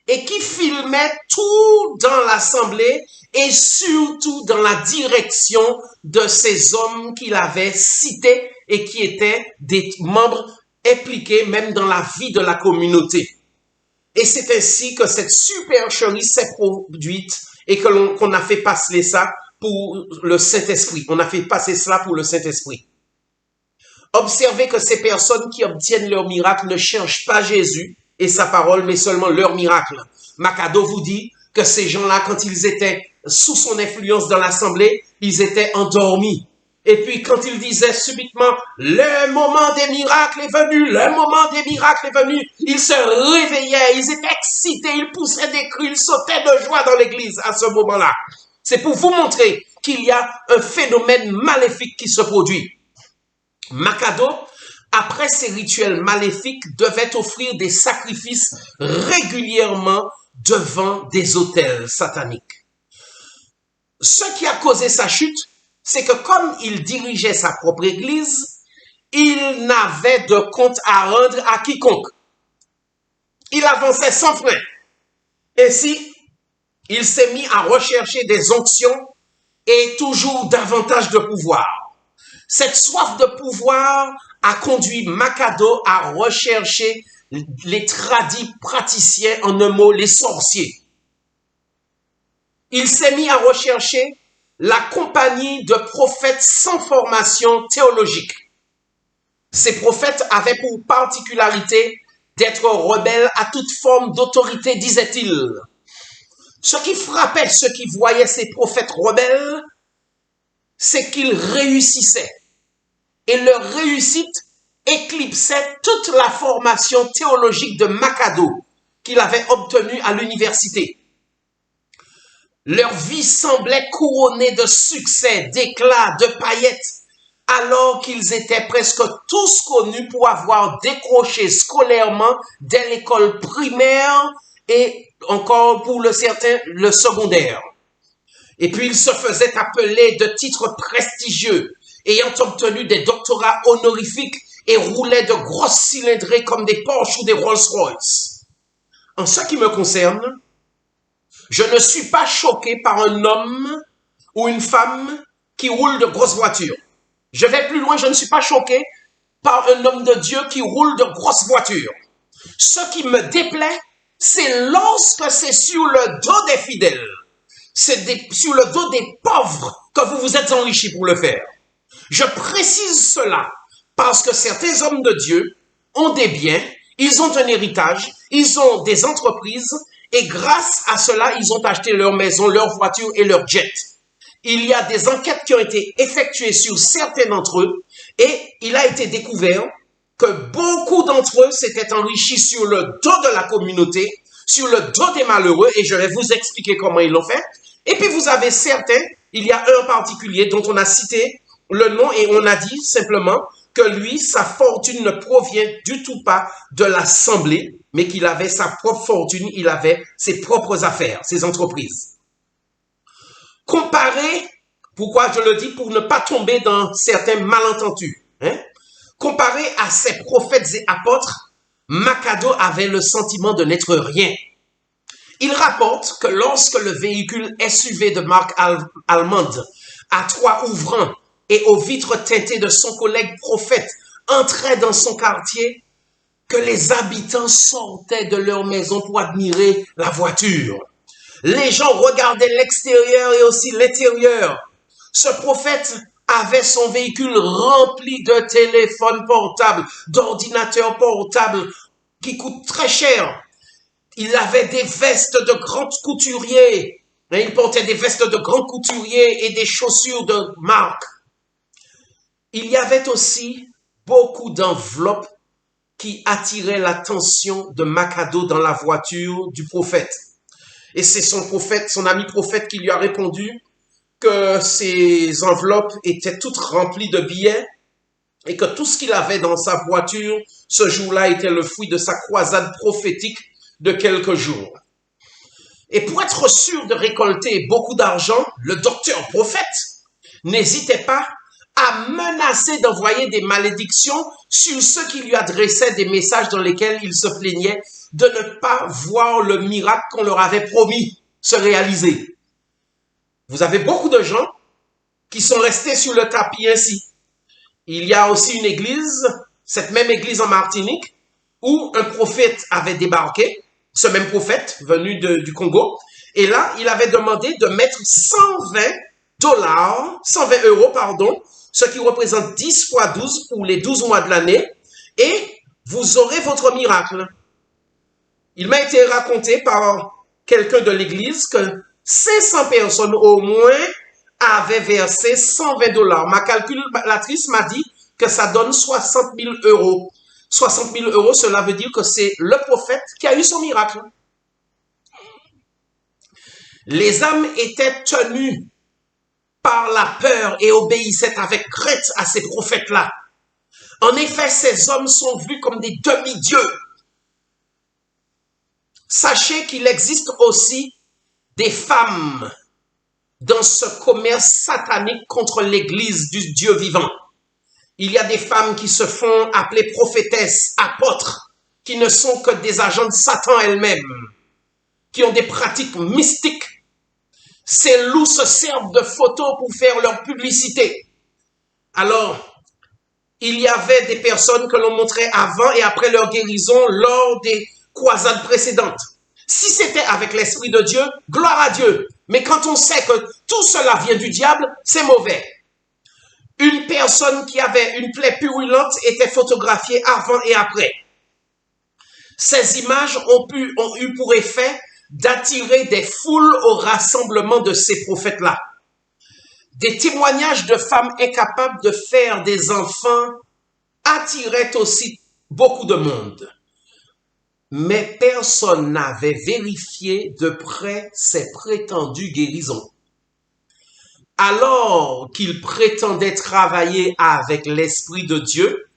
et qui filmait tout dans l'assemblée, et surtout dans la direction de ces hommes qu'il avait cités et qui étaient des membres impliqués même dans la vie de la communauté. Et c'est ainsi que cette supercherie s'est produite et que qu'on a fait passer ça pour le Saint-Esprit. On a fait passer cela pour le Saint-Esprit. Observez que ces personnes qui obtiennent leur miracle ne cherchent pas Jésus et sa parole, mais seulement leur miracle. Macado vous dit que ces gens-là, quand ils étaient sous son influence dans l'assemblée, ils étaient endormis. Et puis quand il disait subitement, le moment des miracles est venu, le moment des miracles est venu, ils se réveillaient, ils étaient excités, ils poussaient des cris, ils sautaient de joie dans l'église à ce moment-là. C'est pour vous montrer qu'il y a un phénomène maléfique qui se produit. Macado, après ces rituels maléfiques, devait offrir des sacrifices régulièrement devant des autels sataniques. Ce qui a causé sa chute, c'est que comme il dirigeait sa propre église, il n'avait de compte à rendre à quiconque. Il avançait sans frein. Ainsi, il s'est mis à rechercher des onctions et toujours davantage de pouvoir. Cette soif de pouvoir a conduit Macado à rechercher les tradis praticiens, en un mot, les sorciers. Il s'est mis à rechercher la compagnie de prophètes sans formation théologique. Ces prophètes avaient pour particularité d'être rebelles à toute forme d'autorité, disait-il. Ce qui frappait ceux qui voyaient ces prophètes rebelles, c'est qu'ils réussissaient. Et leur réussite éclipsait toute la formation théologique de Macado qu'il avait obtenue à l'université. Leur vie semblait couronnée de succès, d'éclat, de paillettes, alors qu'ils étaient presque tous connus pour avoir décroché scolairement dès l'école primaire et encore pour le certain, le secondaire. Et puis ils se faisaient appeler de titres prestigieux, ayant obtenu des doctorats honorifiques et roulaient de grosses cylindrées comme des Porsche ou des Rolls-Royce. En ce qui me concerne, je ne suis pas choqué par un homme ou une femme qui roule de grosses voitures. Je vais plus loin, je ne suis pas choqué par un homme de Dieu qui roule de grosses voitures. Ce qui me déplaît, c'est lorsque c'est sur le dos des fidèles, sur le dos des pauvres que vous vous êtes enrichis pour le faire. Je précise cela parce que certains hommes de Dieu ont des biens, ils ont un héritage, ils ont des entreprises et grâce à cela, ils ont acheté leur maison, leur voiture et leur jet. Il y a des enquêtes qui ont été effectuées sur certains d'entre eux et il a été découvert que beaucoup d'entre eux s'étaient enrichis sur le dos de la communauté, sur le dos des malheureux et je vais vous expliquer comment ils l'ont fait. Et puis vous avez certains, il y a un en particulier dont on a cité le nom et on a dit simplement que lui, sa fortune ne provient du tout pas de l'assemblée, mais qu'il avait sa propre fortune, il avait ses propres affaires, ses entreprises. Comparé, pourquoi je le dis, pour ne pas tomber dans certains malentendus, comparé à ces prophètes et apôtres, Macado avait le sentiment de n'être rien. Il rapporte que lorsque le véhicule SUV de marque allemande à toit ouvrant et aux vitres teintées de son collègue prophète entrait dans son quartier, que les habitants sortaient de leur maison pour admirer la voiture. Les gens regardaient l'extérieur et aussi l'intérieur. Ce prophète avait son véhicule rempli de téléphones portables, d'ordinateurs portables qui coûtent très cher. Il avait des vestes de grands couturiers. Il portait des vestes de grands couturiers et des chaussures de marque. Il y avait aussi beaucoup d'enveloppes qui attiraient l'attention de Macado dans la voiture du prophète. Et c'est son ami prophète qui lui a répondu que ces enveloppes étaient toutes remplies de billets et que tout ce qu'il avait dans sa voiture ce jour-là était le fruit de sa croisade prophétique de quelques jours. Et pour être sûr de récolter beaucoup d'argent, le docteur prophète n'hésitait pas à menacer d'envoyer des malédictions sur ceux qui lui adressaient des messages dans lesquels il se plaignait de ne pas voir le miracle qu'on leur avait promis se réaliser. Vous avez beaucoup de gens qui sont restés sur le tapis ainsi. Il y a aussi une église, cette même église en Martinique, où un prophète avait débarqué, ce même prophète venu du Congo, et là, il avait demandé de mettre 120 euros, pardon, ce qui représente 10 fois 12 pour les 12 mois de l'année, et vous aurez votre miracle. Il m'a été raconté par quelqu'un de l'église que 500 personnes au moins avaient versé 120 $. Ma calculatrice m'a dit que ça donne 60 000 euros. 60 000 euros, cela veut dire que c'est le prophète qui a eu son miracle. Les âmes étaient tenues par la peur et obéissaient avec crainte à ces prophètes-là. En effet, ces hommes sont vus comme des demi-dieux. Sachez qu'il existe aussi des femmes dans ce commerce satanique contre l'Église du Dieu vivant. Il y a des femmes qui se font appeler prophétesses, apôtres, qui ne sont que des agents de Satan elles-mêmes, qui ont des pratiques mystiques. Ces loups se servent de photos pour faire leur publicité. Alors, il y avait des personnes que l'on montrait avant et après leur guérison lors des croisades précédentes. Si c'était avec l'Esprit de Dieu, gloire à Dieu. Mais quand on sait que tout cela vient du diable, c'est mauvais. Une personne qui avait une plaie purulente était photographiée avant et après. Ces images ont eu pour effet d'attirer des foules au rassemblement de ces prophètes-là. Des témoignages de femmes incapables de faire des enfants attiraient aussi beaucoup de monde. Mais personne n'avait vérifié de près ces prétendues guérisons. Alors qu'il prétendait travailler avec l'Esprit de Dieu,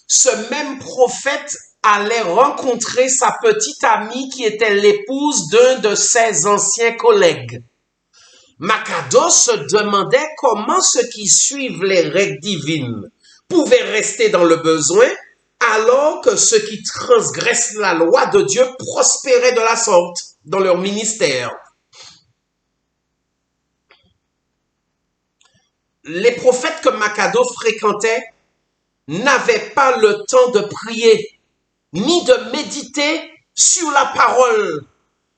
ce même prophète allait rencontrer sa petite amie qui était l'épouse d'un de ses anciens collègues. Makado se demandait comment ceux qui suivent les règles divines pouvaient rester dans le besoin alors que ceux qui transgressent la loi de Dieu prospéraient de la sorte dans leur ministère. Les prophètes que Makado fréquentait n'avaient pas le temps de prier, ni de méditer sur la parole,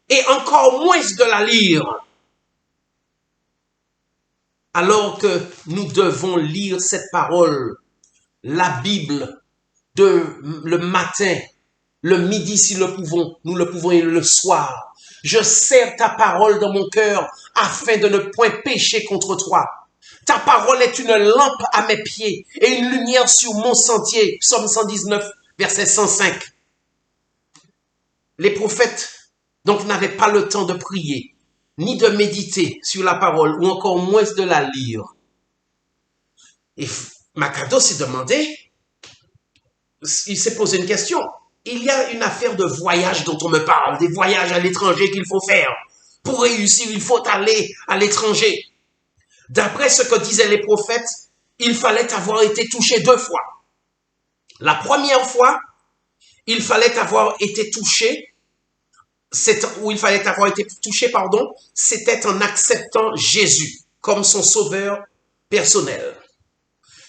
et encore moins de la lire. Alors que nous devons lire cette parole, la Bible, le matin, le midi si nous le pouvons et le soir. Je serre ta parole dans mon cœur afin de ne point pécher contre toi. Ta parole est une lampe à mes pieds et une lumière sur mon sentier. Psaume 119, verset 105. Les prophètes, donc, n'avaient pas le temps de prier, ni de méditer sur la parole, ou encore moins de la lire. Et Makado s'est demandé, il s'est posé une question. Il y a une affaire de voyage dont on me parle, des voyages à l'étranger qu'il faut faire. Pour réussir, il faut aller à l'étranger. D'après ce que disaient les prophètes, il fallait avoir été touché 2 fois. La première fois, il fallait avoir été touché, c'était en acceptant Jésus comme son sauveur personnel.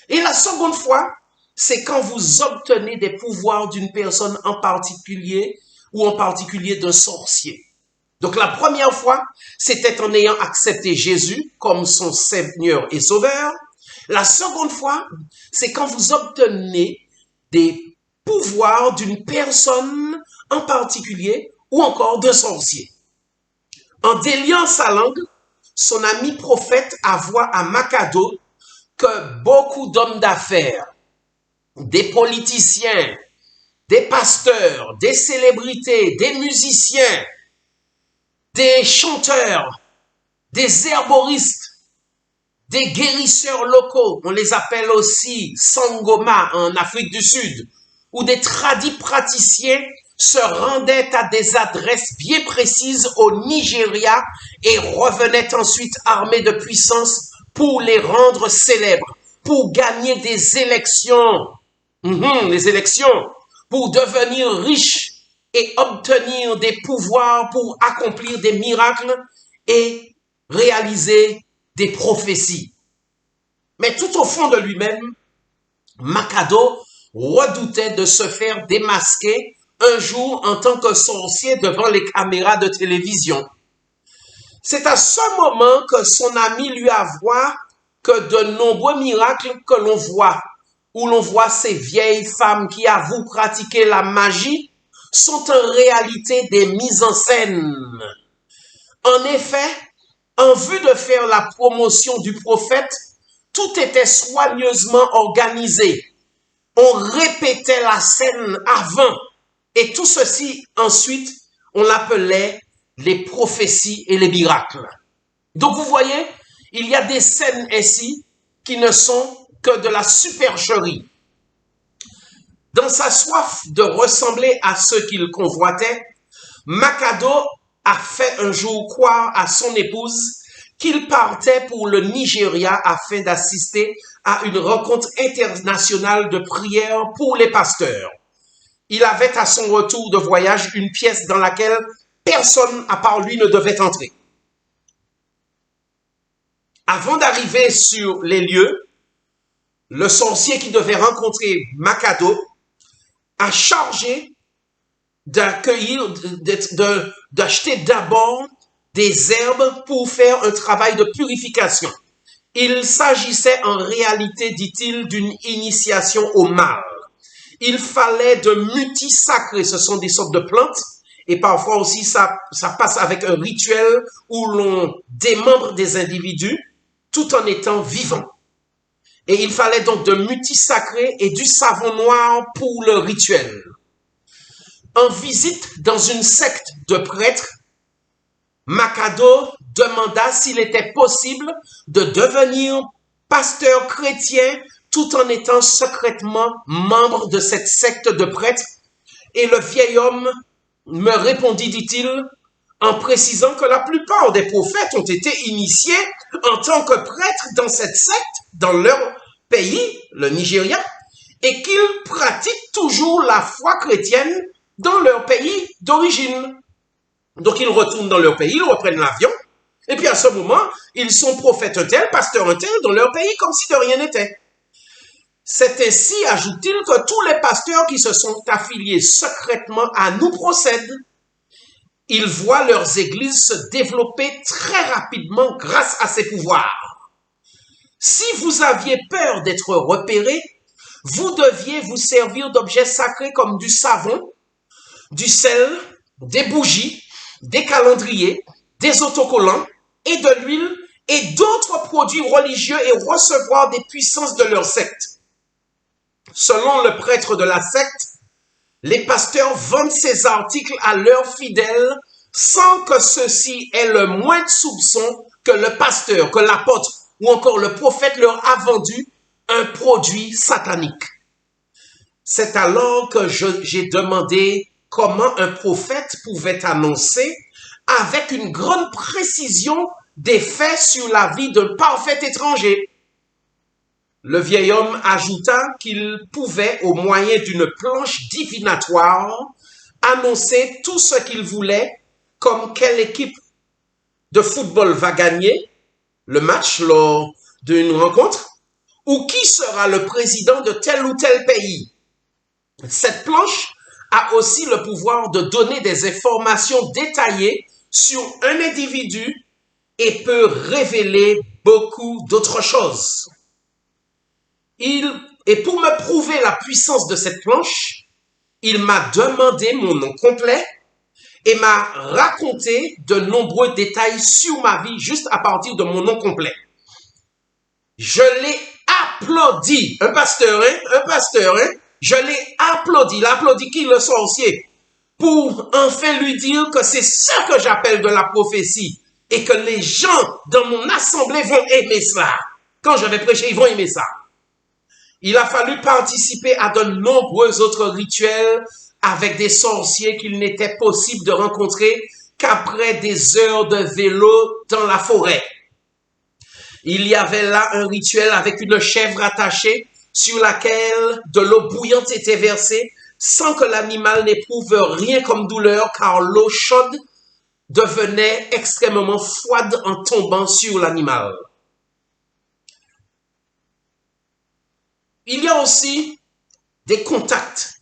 Et la seconde fois, c'est quand vous obtenez des pouvoirs d'une personne en particulier ou en particulier d'un sorcier. Donc la première fois, c'était en ayant accepté Jésus comme son Seigneur et Sauveur. La seconde fois, c'est quand vous obtenez des pouvoirs d'une personne en particulier ou encore d'un sorcier. En déliant sa langue, son ami prophète avoua à Makado que beaucoup d'hommes d'affaires, des politiciens, des pasteurs, des célébrités, des musiciens, des chanteurs, des herboristes, des guérisseurs locaux, on les appelle aussi Sangoma en Afrique du Sud, ou des tradipraticiens se rendaient à des adresses bien précises au Nigeria et revenaient ensuite armés de puissance pour les rendre célèbres, pour gagner des élections, les élections, pour devenir riches et obtenir des pouvoirs pour accomplir des miracles et réaliser des prophéties. Mais tout au fond de lui-même, Makado redoutait de se faire démasquer un jour en tant que sorcier devant les caméras de télévision. C'est à ce moment que son ami lui avoua que de nombreux miracles que l'on voit, où l'on voit ces vieilles femmes qui avouent pratiquer la magie, sont en réalité des mises en scène. En effet, en vue de faire la promotion du prophète, tout était soigneusement organisé. On répétait la scène avant et tout ceci ensuite, on l'appelait les prophéties et les miracles. Donc vous voyez, il y a des scènes ainsi qui ne sont que de la supercherie. Dans sa soif de ressembler à ceux qu'il convoitait, Makado a fait un jour croire à son épouse qu'il partait pour le Nigeria afin d'assister à une rencontre internationale de prière pour les pasteurs. Il avait à son retour de voyage une pièce dans laquelle personne à part lui ne devait entrer. Avant d'arriver sur les lieux, le sorcier qui devait rencontrer Makado a chargé d'acheter d'abord des herbes pour faire un travail de purification. Il s'agissait en réalité, dit-il, d'une initiation au mal. Il fallait de mutis sacrés, ce sont des sortes de plantes, et parfois aussi ça passe avec un rituel où l'on démembre des individus tout en étant vivants. Et il fallait donc de mutis sacrés et du savon noir pour le rituel. En visite dans une secte de prêtres, Makado demanda s'il était possible de devenir pasteur chrétien tout en étant secrètement membre de cette secte de prêtres. Et le vieil homme me répondit, dit-il, en précisant que la plupart des prophètes ont été initiés en tant que prêtres dans cette secte, dans leur pays, le Nigeria, et qu'ils pratiquent toujours la foi chrétienne dans leur pays d'origine. Donc ils retournent dans leur pays, ils reprennent l'avion, et puis à ce moment, ils sont prophètes un tel, pasteurs un tel dans leur pays comme si de rien n'était. C'est ainsi, ajoute-t-il, que tous les pasteurs qui se sont affiliés secrètement à nous procèdent. Ils voient leurs églises se développer très rapidement grâce à ces pouvoirs. Si vous aviez peur d'être repéré, vous deviez vous servir d'objets sacrés comme du savon, du sel, des bougies, des calendriers, des autocollants et de l'huile et d'autres produits religieux et recevoir des puissances de leur secte. Selon le prêtre de la secte, les pasteurs vendent ces articles à leurs fidèles sans que ceux-ci aient le moins de soupçon que le pasteur, que l'apôtre ou encore le prophète leur a vendu un produit satanique. C'est alors que j'ai demandé comment un prophète pouvait annoncer avec une grande précision des faits sur la vie d'un parfait étranger. Le vieil homme ajouta qu'il pouvait, au moyen d'une planche divinatoire, annoncer tout ce qu'il voulait, comme quelle équipe de football va gagner le match lors d'une rencontre, ou qui sera le président de tel ou tel pays. Cette planche a aussi le pouvoir de donner des informations détaillées sur un individu et peut révéler beaucoup d'autres choses. Et pour me prouver la puissance de cette planche, il m'a demandé mon nom complet et m'a raconté de nombreux détails sur ma vie juste à partir de mon nom complet. Je l'ai applaudi, un pasteur, je l'ai applaudi, il a applaudi qui, le sorcier, pour enfin lui dire que c'est ça que j'appelle de la prophétie et que les gens dans mon assemblée vont aimer ça. Quand je vais prêcher, ils vont aimer ça. Il a fallu participer à de nombreux autres rituels avec des sorciers qu'il n'était possible de rencontrer qu'après des heures de vélo dans la forêt. Il y avait là un rituel avec une chèvre attachée sur laquelle de l'eau bouillante était versée sans que l'animal n'éprouve rien comme douleur car l'eau chaude devenait extrêmement froide en tombant sur l'animal. Il y a aussi des contacts.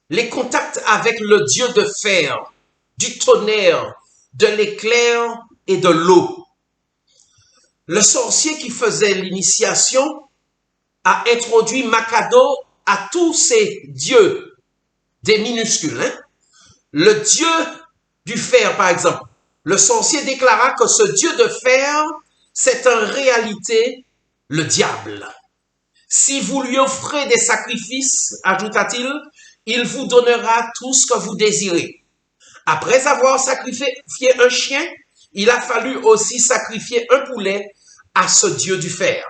Les contacts avec le Dieu de fer, du tonnerre, de l'éclair et de l'eau. Le sorcier qui faisait l'initiation a introduit Makado à tous ces dieux, des minuscules. Le Dieu du fer, par exemple. Le sorcier déclara que ce Dieu de fer, c'est en réalité le diable. Si vous lui offrez des sacrifices, ajouta-t-il, il vous donnera tout ce que vous désirez. Après avoir sacrifié un chien, il a fallu aussi sacrifier un poulet à ce Dieu du fer.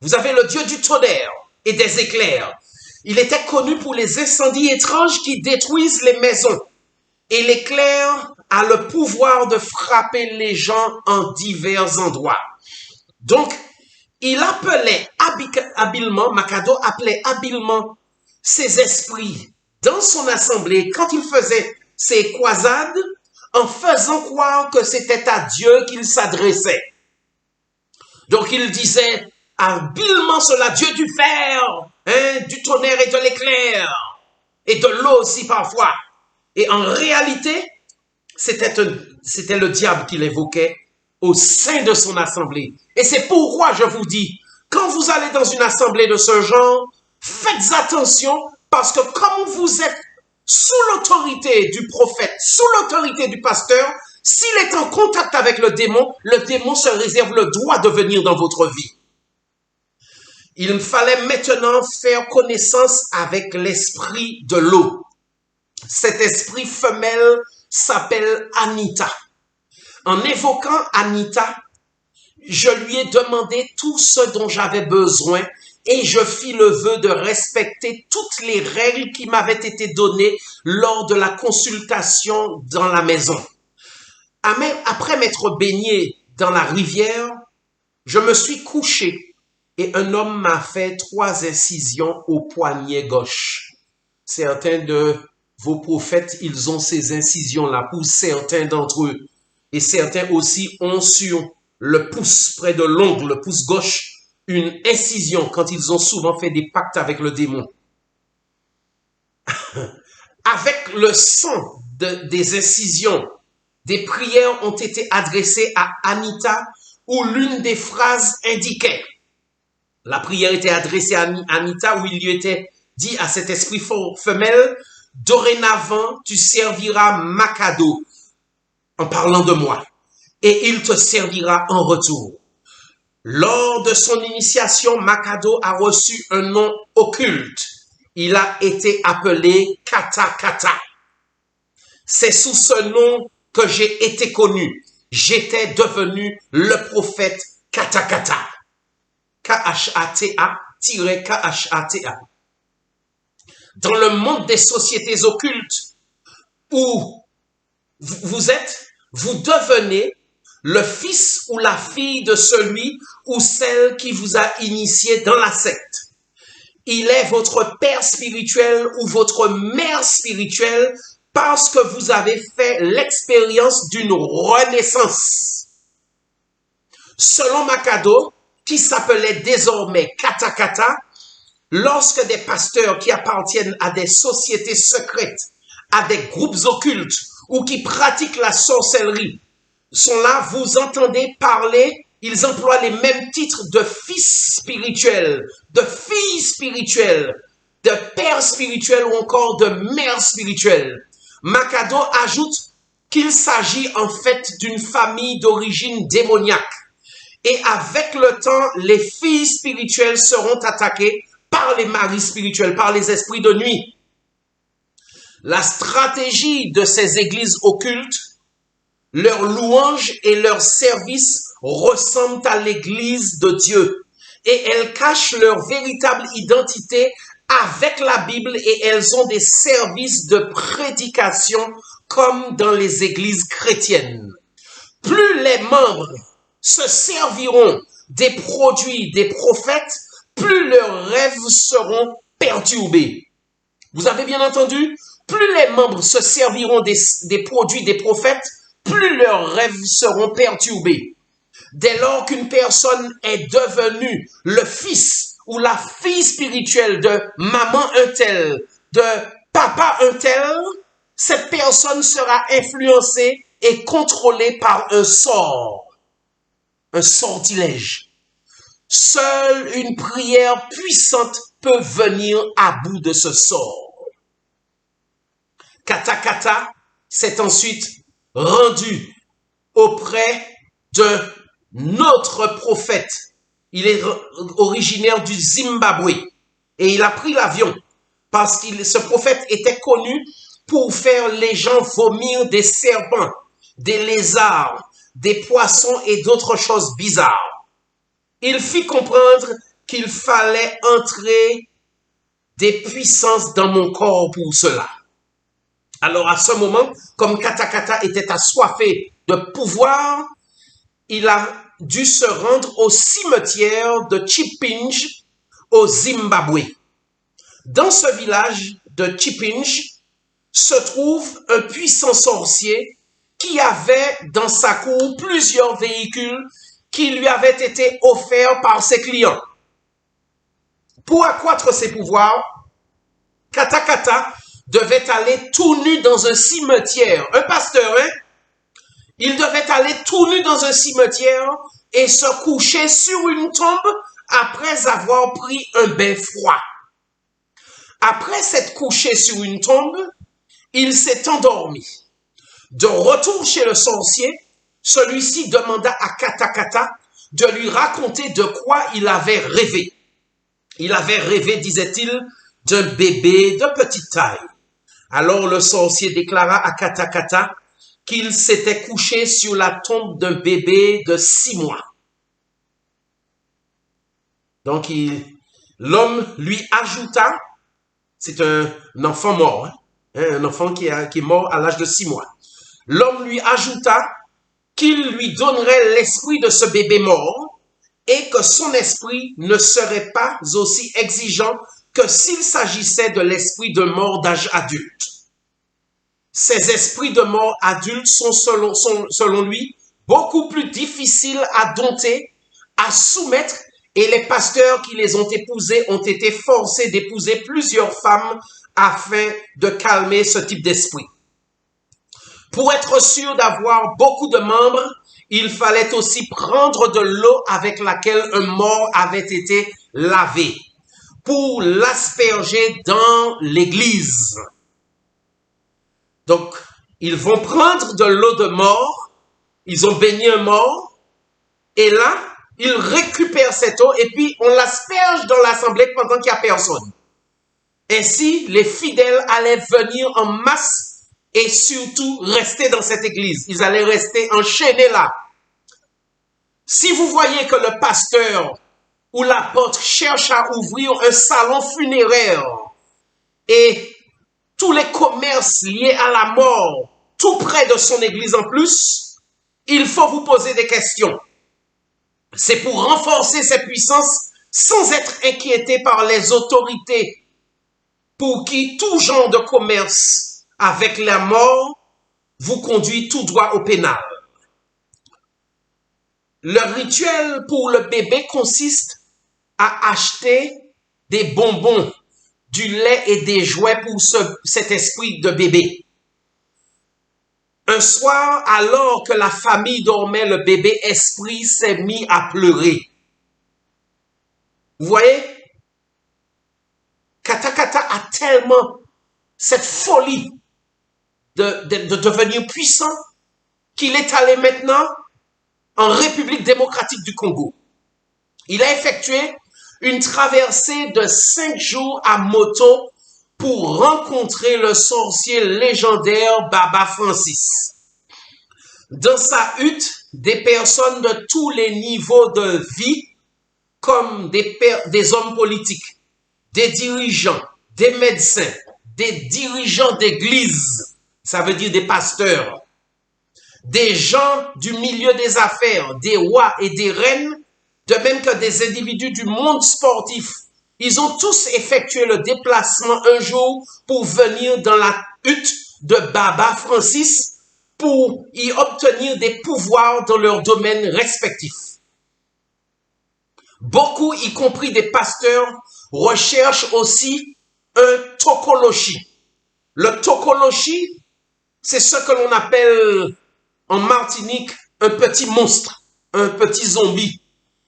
Vous avez le Dieu du tonnerre et des éclairs. Il était connu pour les incendies étranges qui détruisent les maisons. Et l'éclair a le pouvoir de frapper les gens en divers endroits. Donc, il appelait habilement, Makado appelait habilement ses esprits dans son assemblée quand il faisait ses croisades en faisant croire que c'était à Dieu qu'il s'adressait. Donc il disait habilement cela, Dieu du fer, du tonnerre et de l'éclair, et de l'eau aussi parfois. Et en réalité, c'était le diable qu'il évoquait au sein de son assemblée. Et c'est pourquoi je vous dis, quand vous allez dans une assemblée de ce genre, faites attention parce que comme vous êtes sous l'autorité du prophète, sous l'autorité du pasteur, s'il est en contact avec le démon se réserve le droit de venir dans votre vie. Il me fallait maintenant faire connaissance avec l'esprit de l'eau. Cet esprit femelle s'appelle Anita. En évoquant Anita, je lui ai demandé tout ce dont j'avais besoin et je fis le vœu de respecter toutes les règles qui m'avaient été données lors de la consultation dans la maison. Après m'être baigné dans la rivière, je me suis couché et un homme m'a fait 3 incisions au poignet gauche. Certains de vos prophètes, ils ont ces incisions-là pour certains d'entre eux. Et certains aussi ont sur le pouce, près de l'ongle, le pouce gauche, une incision quand ils ont souvent fait des pactes avec le démon. Avec le sang des incisions, des prières ont été adressées à Anita où l'une des phrases indiquait. La prière était adressée à Anita où il lui était dit à cet esprit femelle, dorénavant tu serviras Makado en parlant de moi et il te servira en retour. Lors de son initiation, Makado a reçu un nom occulte. Il a été appelé Kata Kata. C'est sous ce nom que j'ai été connu. J'étais devenu le prophète Kata Kata. K-H-A-T-A-K-H-A-T-A. Dans le monde des sociétés occultes où vous êtes, vous devenez le fils ou la fille de celui ou celle qui vous a initié dans la secte. Il est votre père spirituel ou votre mère spirituelle parce que vous avez fait l'expérience d'une renaissance. Selon Makado, qui s'appelait désormais Kata Kata, lorsque des pasteurs qui appartiennent à des sociétés secrètes, à des groupes occultes ou qui pratiquent la sorcellerie, sont là, vous entendez parler, ils emploient les mêmes titres de fils spirituel, de fille spirituelle, de père spirituel ou encore de mère spirituelle. Makado ajoute qu'il s'agit en fait d'une famille d'origine démoniaque. Et avec le temps, les filles spirituelles seront attaquées par les maris spirituels, par les esprits de nuit. La stratégie de ces églises occultes, leurs louanges et leurs services ressemblent à l'église de Dieu. Et elles cachent leur véritable identité avec la Bible et elles ont des services de prédication comme dans les églises chrétiennes. Plus les membres se serviront des produits des prophètes, plus leurs rêves seront perturbés. Vous avez bien entendu? Plus les membres se serviront des produits des prophètes, plus leurs rêves seront perturbés. Dès lors qu'une personne est devenue le fils ou la fille spirituelle de maman un tel, de papa un tel, cette personne sera influencée et contrôlée par un sortilège. Seule une prière puissante peut venir à bout de ce sort. Katakata s'est ensuite rendu auprès de notre prophète. Il est originaire du Zimbabwe et il a pris l'avion parce que ce prophète était connu pour faire les gens vomir des serpents, des lézards, des poissons et d'autres choses bizarres. Il fit comprendre qu'il fallait entrer des puissances dans mon corps pour cela. Alors à ce moment, comme Katakata était assoiffé de pouvoir, il a dû se rendre au cimetière de Chipinge au Zimbabwe. Dans ce village de Chipinge se trouve un puissant sorcier qui avait dans sa cour plusieurs véhicules qui lui avaient été offerts par ses clients. Pour accroître ses pouvoirs, Katakata devait aller tout nu dans un cimetière. Un pasteur, hein? Il devait aller tout nu dans un cimetière et se coucher sur une tombe après avoir pris un bain froid. Après s'être couché sur une tombe, il s'est endormi. De retour chez le sorcier, celui-ci demanda à Katakata de lui raconter de quoi il avait rêvé. Il avait rêvé, disait-il, d'un bébé de petite taille. Alors le sorcier déclara à Katakata qu'il s'était couché sur la tombe d'un bébé de 6 mois. Donc l'homme lui ajouta, c'est un enfant mort, hein, un enfant qui est mort à l'âge de 6 mois. L'homme lui ajouta qu'il lui donnerait l'esprit de ce bébé mort et que son esprit ne serait pas aussi exigeant que s'il s'agissait de l'esprit de mort d'âge adulte. Ces esprits de mort adultes sont selon lui beaucoup plus difficiles à dompter, à soumettre, et les pasteurs qui les ont épousés ont été forcés d'épouser plusieurs femmes afin de calmer ce type d'esprit. Pour être sûr d'avoir beaucoup de membres, il fallait aussi prendre de l'eau avec laquelle un mort avait été lavé pour l'asperger dans l'église. Donc, ils vont prendre de l'eau de mort, ils ont baigné un mort, et là, ils récupèrent cette eau et puis on l'asperge dans l'assemblée pendant qu'il n'y a personne. Ainsi, les fidèles allaient venir en masse et surtout rester dans cette église. Ils allaient rester enchaînés là. Si vous voyez que le pasteur ou l'apôtre cherche à ouvrir un salon funéraire et tous les commerces liés à la mort tout près de son église en plus, il faut vous poser des questions. C'est pour renforcer ses puissances sans être inquiété par les autorités pour qui tout genre de commerce avec la mort vous conduit tout droit au pénal. Le rituel pour le bébé consiste à acheter des bonbons, du lait et des jouets pour cet esprit de bébé. Un soir, alors que la famille dormait, le bébé esprit s'est mis à pleurer. Vous voyez? Katakata a tellement cette folie de devenir puissant qu'il est allé maintenant en République démocratique du Congo. Il a effectué une traversée de 5 jours à moto pour rencontrer le sorcier légendaire Baba Francis. Dans sa hutte, des personnes de tous les niveaux de vie, comme des hommes politiques, des dirigeants, des médecins, des dirigeants d'église, ça veut dire des pasteurs, des gens du milieu des affaires, des rois et des reines, de même que des individus du monde sportif. Ils ont tous effectué le déplacement un jour pour venir dans la hutte de Baba Francis pour y obtenir des pouvoirs dans leurs domaines respectifs. Beaucoup, y compris des pasteurs, recherchent aussi un tokoloshi. Le tokoloshi, c'est ce que l'on appelle en Martinique un petit monstre, un petit zombie,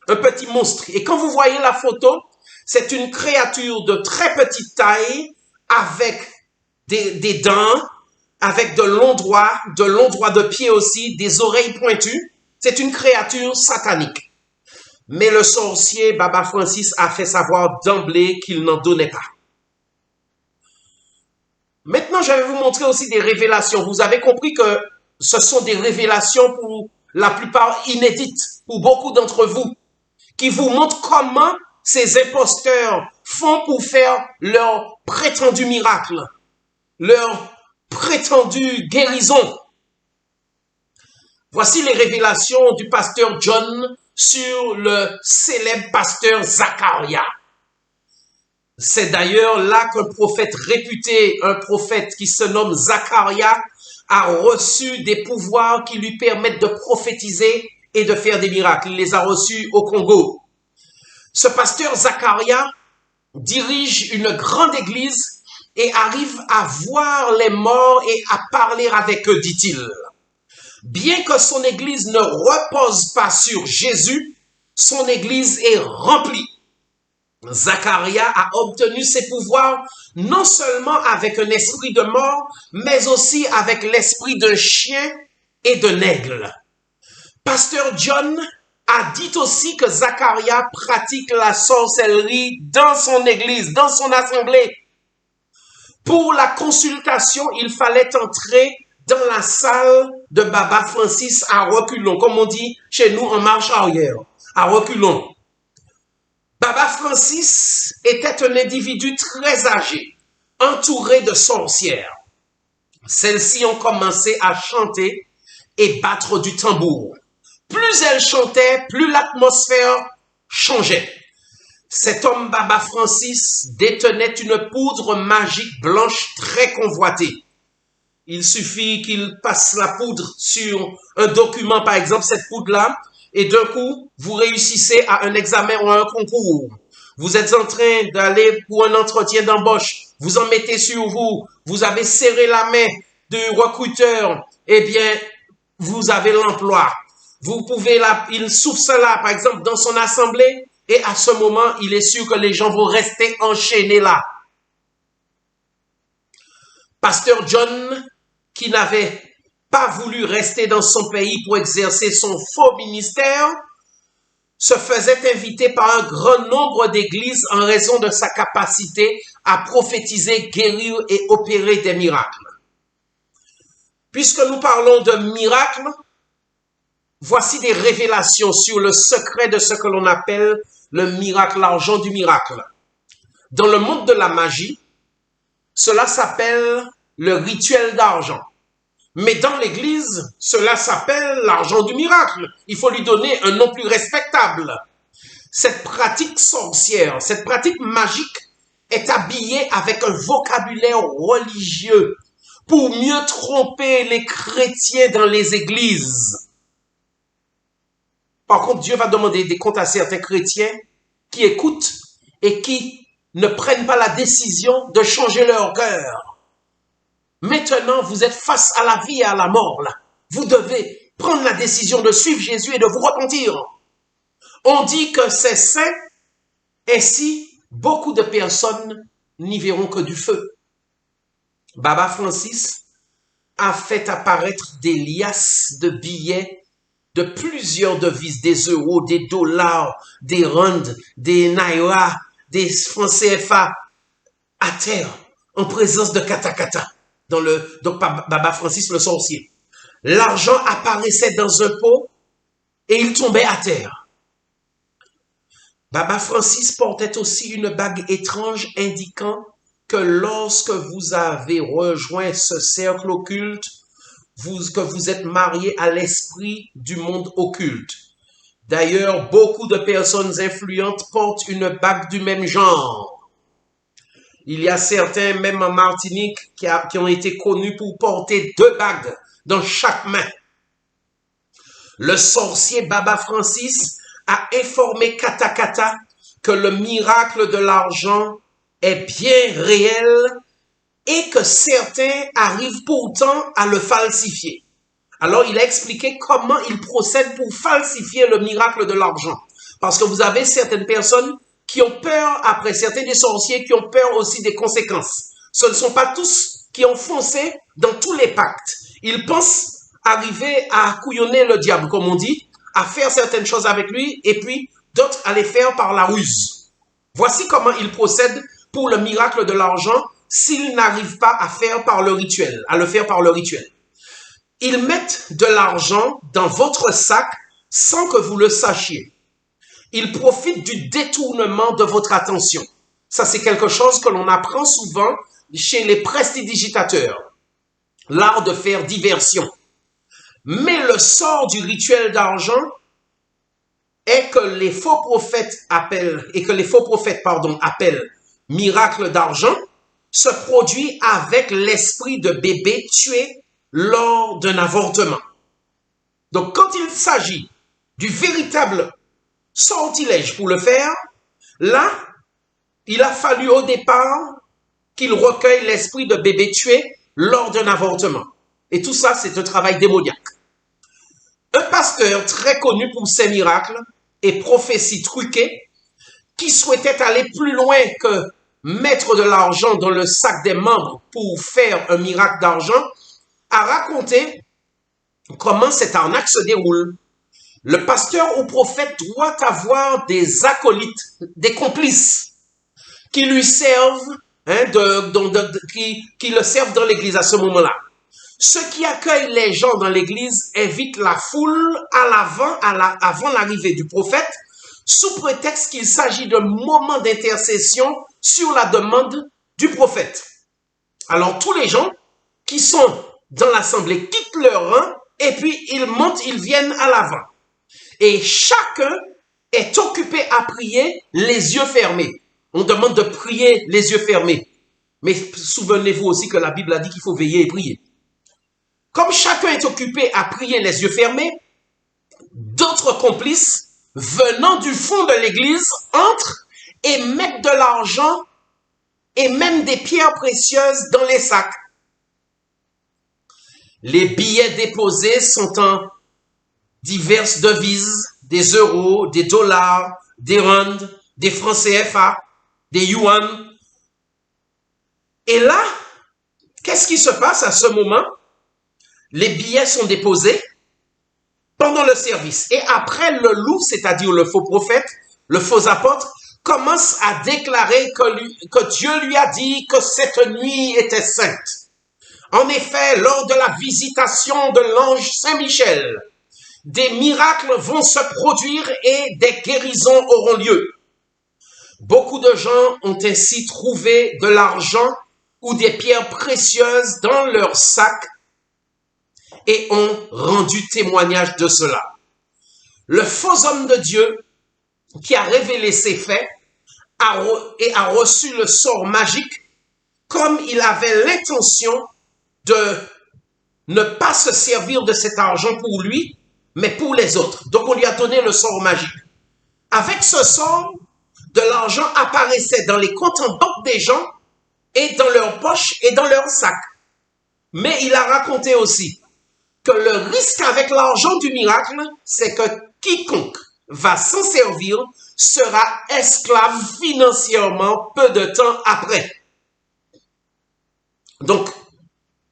un petit monstre. Et quand vous voyez la photo, c'est une créature de très petite taille avec des dents, avec de longs doigts de pied aussi, des oreilles pointues. C'est une créature satanique. Mais le sorcier Baba Francis a fait savoir d'emblée qu'il n'en donnait pas. Maintenant, je vais vous montrer aussi des révélations. Vous avez compris que ce sont des révélations pour la plupart inédites, pour beaucoup d'entre vous, qui vous montrent comment ces imposteurs font pour faire leur prétendu miracle, leur prétendue guérison. Voici les révélations du pasteur John sur le célèbre pasteur Zacharia. C'est d'ailleurs là qu'un prophète réputé, un prophète qui se nomme Zacharia, a reçu des pouvoirs qui lui permettent de prophétiser et de faire des miracles. Il les a reçus au Congo. Ce pasteur Zacharia dirige une grande église et arrive à voir les morts et à parler avec eux, dit-il. Bien que son église ne repose pas sur Jésus, son église est remplie. Zacharia a obtenu ses pouvoirs non seulement avec un esprit de mort, mais aussi avec l'esprit d'un chien et d'un aigle. Pasteur John a dit aussi que Zacharia pratique la sorcellerie dans son église, dans son assemblée. Pour la consultation, il fallait entrer dans la salle de Baba Francis à reculons, comme on dit chez nous en marche arrière, à reculons. Baba Francis était un individu très âgé, entouré de sorcières. Celles-ci ont commencé à chanter et battre du tambour. Plus elles chantaient, plus l'atmosphère changeait. Cet homme Baba Francis détenait une poudre magique blanche très convoitée. Il suffit qu'il passe la poudre sur un document, par exemple cette poudre-là, et d'un coup, vous réussissez à un examen ou à un concours. Vous êtes en train d'aller pour un entretien d'embauche. Vous en mettez sur vous. Vous avez serré la main du recruteur. Eh bien, vous avez l'emploi. Vous pouvez il souffle cela, par exemple, dans son assemblée. Et à ce moment, il est sûr que les gens vont rester enchaînés là. Pasteur John, qui n'avait pas voulu rester dans son pays pour exercer son faux ministère, se faisait inviter par un grand nombre d'églises en raison de sa capacité à prophétiser, guérir et opérer des miracles. Puisque nous parlons de miracles, voici des révélations sur le secret de ce que l'on appelle le miracle, l'argent du miracle. Dans le monde de la magie, cela s'appelle le rituel d'argent. Mais dans l'Église, cela s'appelle l'argent du miracle. Il faut lui donner un nom plus respectable. Cette pratique sorcière, cette pratique magique est habillée avec un vocabulaire religieux pour mieux tromper les chrétiens dans les églises. Par contre, Dieu va demander des comptes à certains chrétiens qui écoutent et qui ne prennent pas la décision de changer leur cœur. Maintenant, vous êtes face à la vie et à la mort, là. Vous devez prendre la décision de suivre Jésus et de vous repentir. On dit que c'est saint, ainsi, beaucoup de personnes n'y verront que du feu. Baba Francis a fait apparaître des liasses de billets de plusieurs devises, des euros, des dollars, des rands, des naira, des francs CFA, à terre, en présence de Katakata. Donc Baba Francis le sorcier. L'argent apparaissait dans un pot et il tombait à terre. Baba Francis portait aussi une bague étrange indiquant que lorsque vous avez rejoint ce cercle occulte, que vous êtes marié à l'esprit du monde occulte. D'ailleurs, beaucoup de personnes influentes portent une bague du même genre. Il y a certains, même en Martinique, qui ont été connus pour porter 2 bagues dans chaque main. Le sorcier Baba Francis a informé Kata Kata que le miracle de l'argent est bien réel et que certains arrivent pourtant à le falsifier. Alors, il a expliqué comment il procède pour falsifier le miracle de l'argent. Parce que vous avez certaines personnes qui ont peur, après certains des sorciers, qui ont peur aussi des conséquences. Ce ne sont pas tous qui ont foncé dans tous les pactes. Ils pensent arriver à couillonner le diable, comme on dit, à faire certaines choses avec lui, et puis d'autres à les faire par la ruse. Voici comment ils procèdent pour le miracle de l'argent s'ils n'arrivent pas à faire par le rituel, à le faire par le rituel. Ils mettent de l'argent dans votre sac sans que vous le sachiez. Ils profitent du détournement de votre attention. Ça, c'est quelque chose que l'on apprend souvent chez les prestidigitateurs. L'art de faire diversion. Mais le sort du rituel d'argent est que les faux prophètes appellent miracle d'argent se produit avec l'esprit de bébé tué lors d'un avortement. Donc, quand il s'agit du véritable sortilège pour le faire, là, il a fallu au départ qu'il recueille l'esprit de bébé tué lors d'un avortement. Et tout ça, c'est un travail démoniaque. Un pasteur très connu pour ses miracles et prophéties truquées, qui souhaitait aller plus loin que mettre de l'argent dans le sac des membres pour faire un miracle d'argent, a raconté comment cette arnaque se déroule. Le pasteur ou prophète doit avoir des acolytes, des complices, qui lui servent, qui le servent dans l'église à ce moment-là. Ceux qui accueillent les gens dans l'église invitent la foule avant l'arrivée du prophète, sous prétexte qu'il s'agit d'un moment d'intercession sur la demande du prophète. Alors tous les gens qui sont dans l'assemblée quittent leur rang et puis ils montent, ils viennent à l'avant. Et chacun est occupé à prier les yeux fermés. On demande de prier les yeux fermés. Mais souvenez-vous aussi que la Bible a dit qu'il faut veiller et prier. Comme chacun est occupé à prier les yeux fermés, d'autres complices venant du fond de l'église entrent et mettent de l'argent et même des pierres précieuses dans les sacs. Les billets déposés sont en diverses devises, des euros, des dollars, des rands, des francs CFA, des yuan. Et là, qu'est-ce qui se passe à ce moment? Les billets sont déposés pendant le service. Et après, le loup, c'est-à-dire le faux prophète, le faux apôtre, commence à déclarer que Dieu lui a dit que cette nuit était sainte. En effet, lors de la visitation de l'ange Saint-Michel, des miracles vont se produire et des guérisons auront lieu. Beaucoup de gens ont ainsi trouvé de l'argent ou des pierres précieuses dans leurs sacs et ont rendu témoignage de cela. Le faux homme de Dieu qui a révélé ces faits a reçu le sort magique comme il avait l'intention de ne pas se servir de cet argent pour lui, mais pour les autres. Donc on lui a donné le sort magique. Avec ce sort, de l'argent apparaissait dans les comptes en banque des gens et dans leurs poches et dans leurs sacs. Mais il a raconté aussi que le risque avec l'argent du miracle, c'est que quiconque va s'en servir sera esclave financièrement peu de temps après. Donc,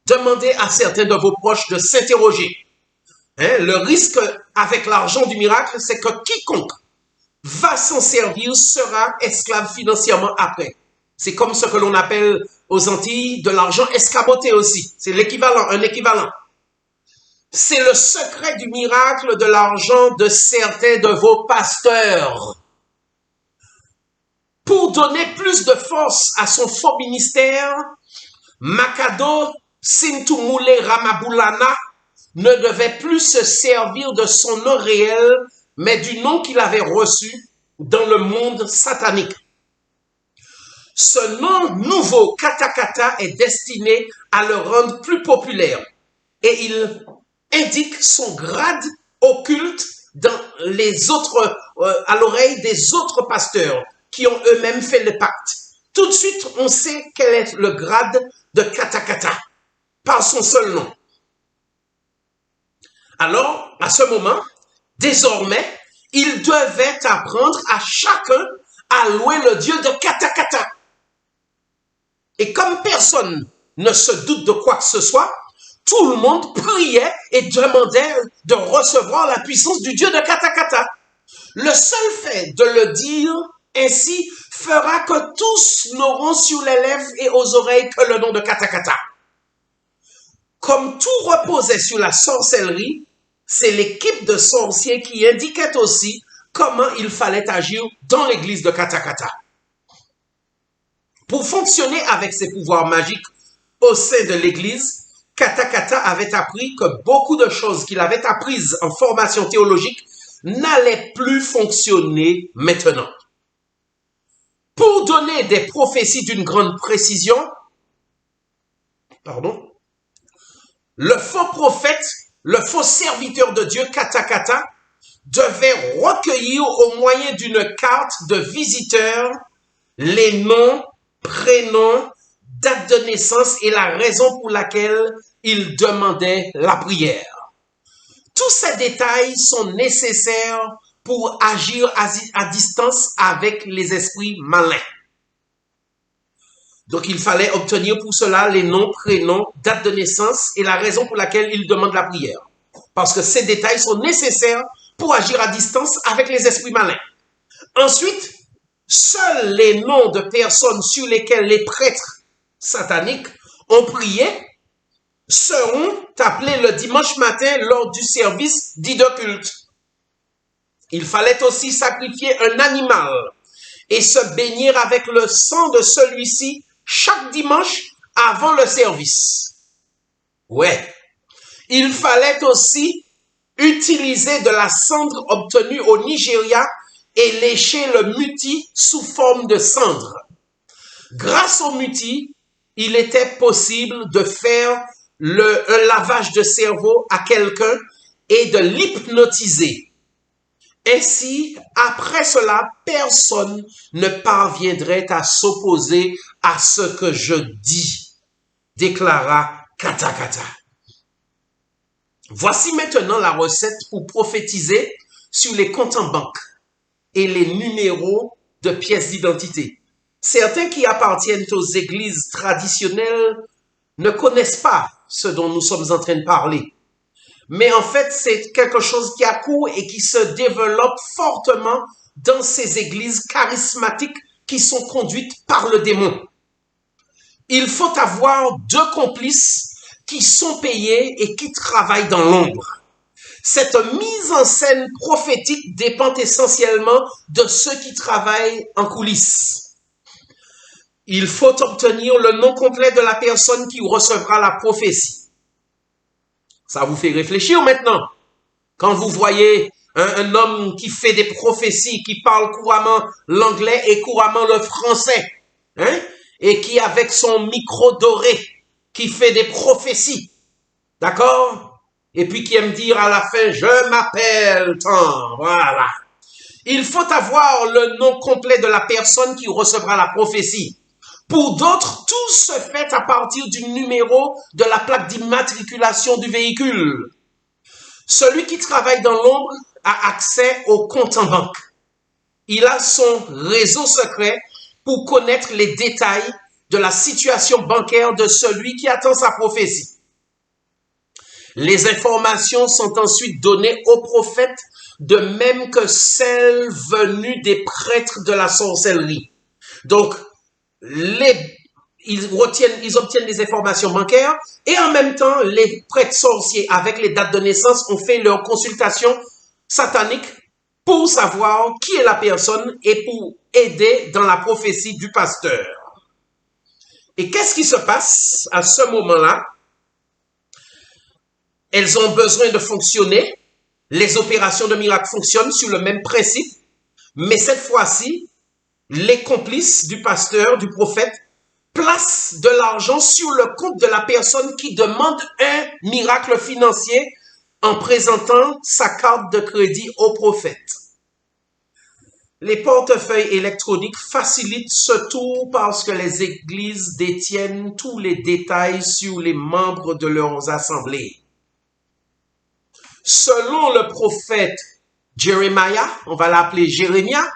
demandez à certains de vos proches de s'interroger. Le risque avec l'argent du miracle, c'est que quiconque va s'en servir sera esclave financièrement après. C'est comme ce que l'on appelle aux Antilles de l'argent escamoté aussi. C'est l'équivalent, un équivalent. C'est le secret du miracle de l'argent de certains de vos pasteurs. Pour donner plus de force à son faux ministère, Makado Sintumule Ramabulana ne devait plus se servir de son nom réel, mais du nom qu'il avait reçu dans le monde satanique. Ce nom nouveau, Kata Kata, est destiné à le rendre plus populaire et il indique son grade occulte à l'oreille des autres pasteurs qui ont eux-mêmes fait le pacte. Tout de suite, on sait quel est le grade de katakata par son seul nom. Alors, à ce moment, désormais, ils devaient apprendre à chacun à louer le Dieu de katakata. Et comme personne ne se doute de quoi que ce soit, tout le monde priait et demandait de recevoir la puissance du Dieu de katakata. Le seul fait de le dire ainsi fera que tous n'auront sur les lèvres et aux oreilles que le nom de katakata. Comme tout reposait sur la sorcellerie, c'est l'équipe de sorciers qui indiquait aussi comment il fallait agir dans l'église de katakata. Pour fonctionner avec ses pouvoirs magiques au sein de l'église, Katakata avait appris que beaucoup de choses qu'il avait apprises en formation théologique n'allaient plus fonctionner maintenant. Pour donner des prophéties d'une grande précision, le faux prophète, le faux serviteur de Dieu Katakata devait recueillir au moyen d'une carte de visiteur les noms, prénoms, date de naissance et la raison pour laquelle il demandait la prière. Tous ces détails sont nécessaires pour agir à distance avec les esprits malins. Donc il fallait obtenir pour cela les noms, prénoms, date de naissance et la raison pour laquelle il demande la prière. Parce que ces détails sont nécessaires pour agir à distance avec les esprits malins. Ensuite, seuls les noms de personnes sur lesquelles les prêtres sataniques ont prié seront appelés le dimanche matin lors du service dit de culte. Il fallait aussi sacrifier un animal et se baigner avec le sang de celui-ci chaque dimanche avant le service. Ouais. Il fallait aussi utiliser de la cendre obtenue au Nigeria et lécher le muti sous forme de cendre. Grâce au muti, il était possible de faire un lavage de cerveau à quelqu'un et de l'hypnotiser. Ainsi, après cela, personne ne parviendrait à s'opposer à ce que je dis, déclara Katakata. Voici maintenant la recette pour prophétiser sur les comptes en banque et les numéros de pièces d'identité. Certains qui appartiennent aux églises traditionnelles ne connaissent pas ce dont nous sommes en train de parler. Mais en fait, c'est quelque chose qui accourt et qui se développe fortement dans ces églises charismatiques qui sont conduites par le démon. Il faut avoir 2 complices qui sont payés et qui travaillent dans l'ombre. Cette mise en scène prophétique dépend essentiellement de ceux qui travaillent en coulisses. Il faut obtenir le nom complet de la personne qui recevra la prophétie. Ça vous fait réfléchir maintenant. Quand vous voyez un homme qui fait des prophéties, qui parle couramment l'anglais et couramment le français, et qui avec son micro doré, qui fait des prophéties, d'accord? Et puis qui aime dire à la fin, je m'appelle tant, voilà. Il faut avoir le nom complet de la personne qui recevra la prophétie. Pour d'autres, tout se fait à partir du numéro de la plaque d'immatriculation du véhicule. Celui qui travaille dans l'ombre a accès au compte en banque. Il a son réseau secret pour connaître les détails de la situation bancaire de celui qui attend sa prophétie. Les informations sont ensuite données aux prophètes, de même que celles venues des prêtres de la sorcellerie. Donc, ils obtiennent des informations bancaires et en même temps, les prêtres sorciers avec les dates de naissance ont fait leur consultation satanique pour savoir qui est la personne et pour aider dans la prophétie du pasteur. Et qu'est-ce qui se passe à ce moment-là? Elles ont besoin de fonctionner. Les opérations de miracle fonctionnent sur le même principe, mais cette fois-ci, les complices du pasteur, du prophète, placent de l'argent sur le compte de la personne qui demande un miracle financier en présentant sa carte de crédit au prophète. Les portefeuilles électroniques facilitent ce tour parce que les églises détiennent tous les détails sur les membres de leurs assemblées. Selon le prophète Jérémia, on va l'appeler Jérémia,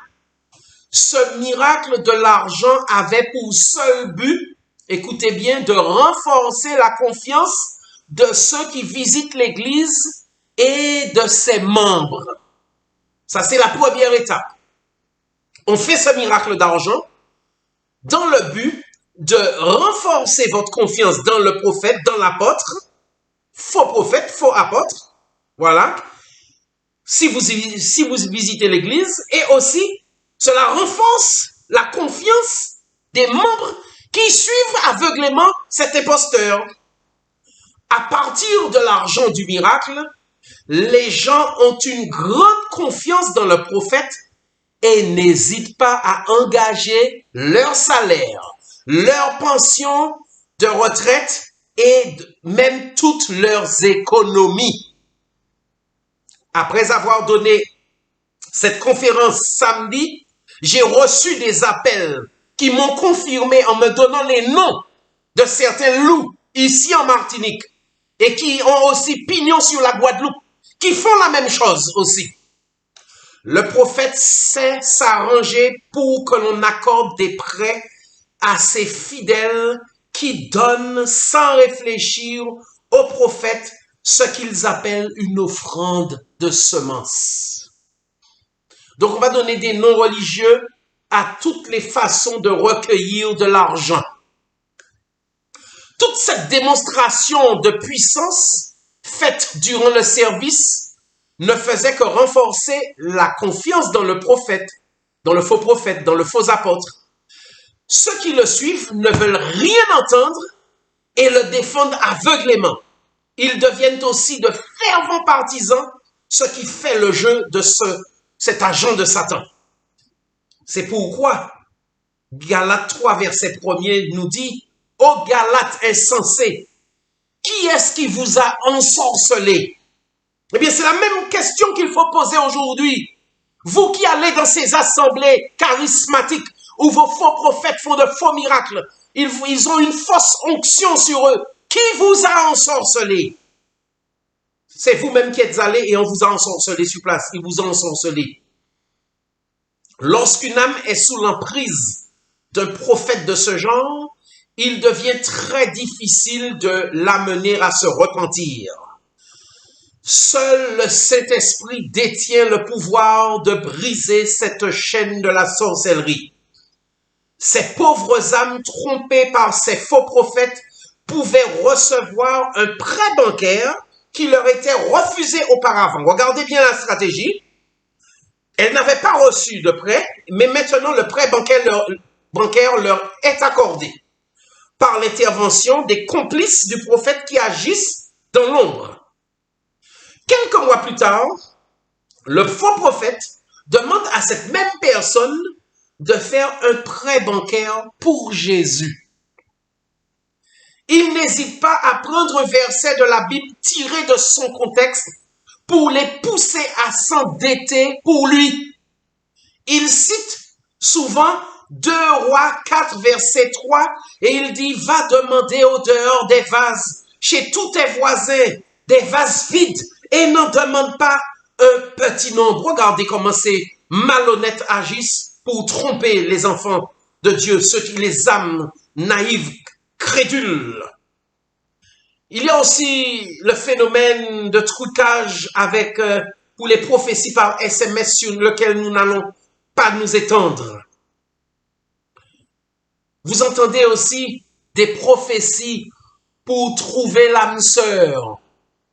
ce miracle de l'argent avait pour seul but, écoutez bien, de renforcer la confiance de ceux qui visitent l'église et de ses membres. Ça, c'est la première étape. On fait ce miracle d'argent dans le but de renforcer votre confiance dans le prophète, dans l'apôtre, faux prophète, faux apôtre, voilà, si vous visitez l'église, et aussi, cela renforce la confiance des membres qui suivent aveuglément cet imposteur. À partir de l'argent du miracle, les gens ont une grande confiance dans le prophète et n'hésitent pas à engager leur salaire, leur pension de retraite et même toutes leurs économies. Après avoir donné cette conférence samedi, j'ai reçu des appels qui m'ont confirmé en me donnant les noms de certains loups ici en Martinique et qui ont aussi pignon sur la Guadeloupe, qui font la même chose aussi. Le prophète sait s'arranger pour que l'on accorde des prêts à ses fidèles qui donnent sans réfléchir au prophète ce qu'ils appellent une offrande de semences. Donc on va donner des noms religieux à toutes les façons de recueillir de l'argent. Toute cette démonstration de puissance faite durant le service ne faisait que renforcer la confiance dans le prophète, dans le faux prophète, dans le faux apôtre. Ceux qui le suivent ne veulent rien entendre et le défendent aveuglément. Ils deviennent aussi de fervents partisans, ce qui fait le jeu de cet agent de Satan. C'est pourquoi Galates 3, verset 1er nous dit « Ô Galates insensés, qui est-ce qui vous a ensorcelé ?» Eh bien, c'est la même question qu'il faut poser aujourd'hui. Vous qui allez dans ces assemblées charismatiques où vos faux prophètes font de faux miracles, ils ont une fausse onction sur eux. Qui vous a ensorcelé? C'est vous-même qui êtes allés et on vous a ensorcelé sur place. Il vous a ensorcelé. Lorsqu'une âme est sous l'emprise d'un prophète de ce genre, il devient très difficile de l'amener à se repentir. Seul le Saint-Esprit détient le pouvoir de briser cette chaîne de la sorcellerie. Ces pauvres âmes trompées par ces faux prophètes pouvaient recevoir un prêt bancaire qui leur était refusé auparavant. Regardez bien la stratégie. Elles n'avaient pas reçu de prêt, mais maintenant le prêt bancaire leur est accordé par l'intervention des complices du prophète qui agissent dans l'ombre. Quelques mois plus tard, le faux prophète demande à cette même personne de faire un prêt bancaire pour Jésus. Il n'hésite pas à prendre un verset de la Bible tiré de son contexte pour les pousser à s'endetter pour lui. Il cite souvent 2 Rois 4, verset 3, et il dit « Va demander au dehors des vases, chez tous tes voisins, des vases vides, et n'en demande pas un petit nombre. » Regardez comment ces malhonnêtes agissent pour tromper les enfants de Dieu, ceux qui les âmes naïves, crédules. Il y a aussi le phénomène de trucage avec pour les prophéties par SMS sur lequel nous n'allons pas nous étendre. Vous entendez aussi des prophéties pour trouver l'âme sœur.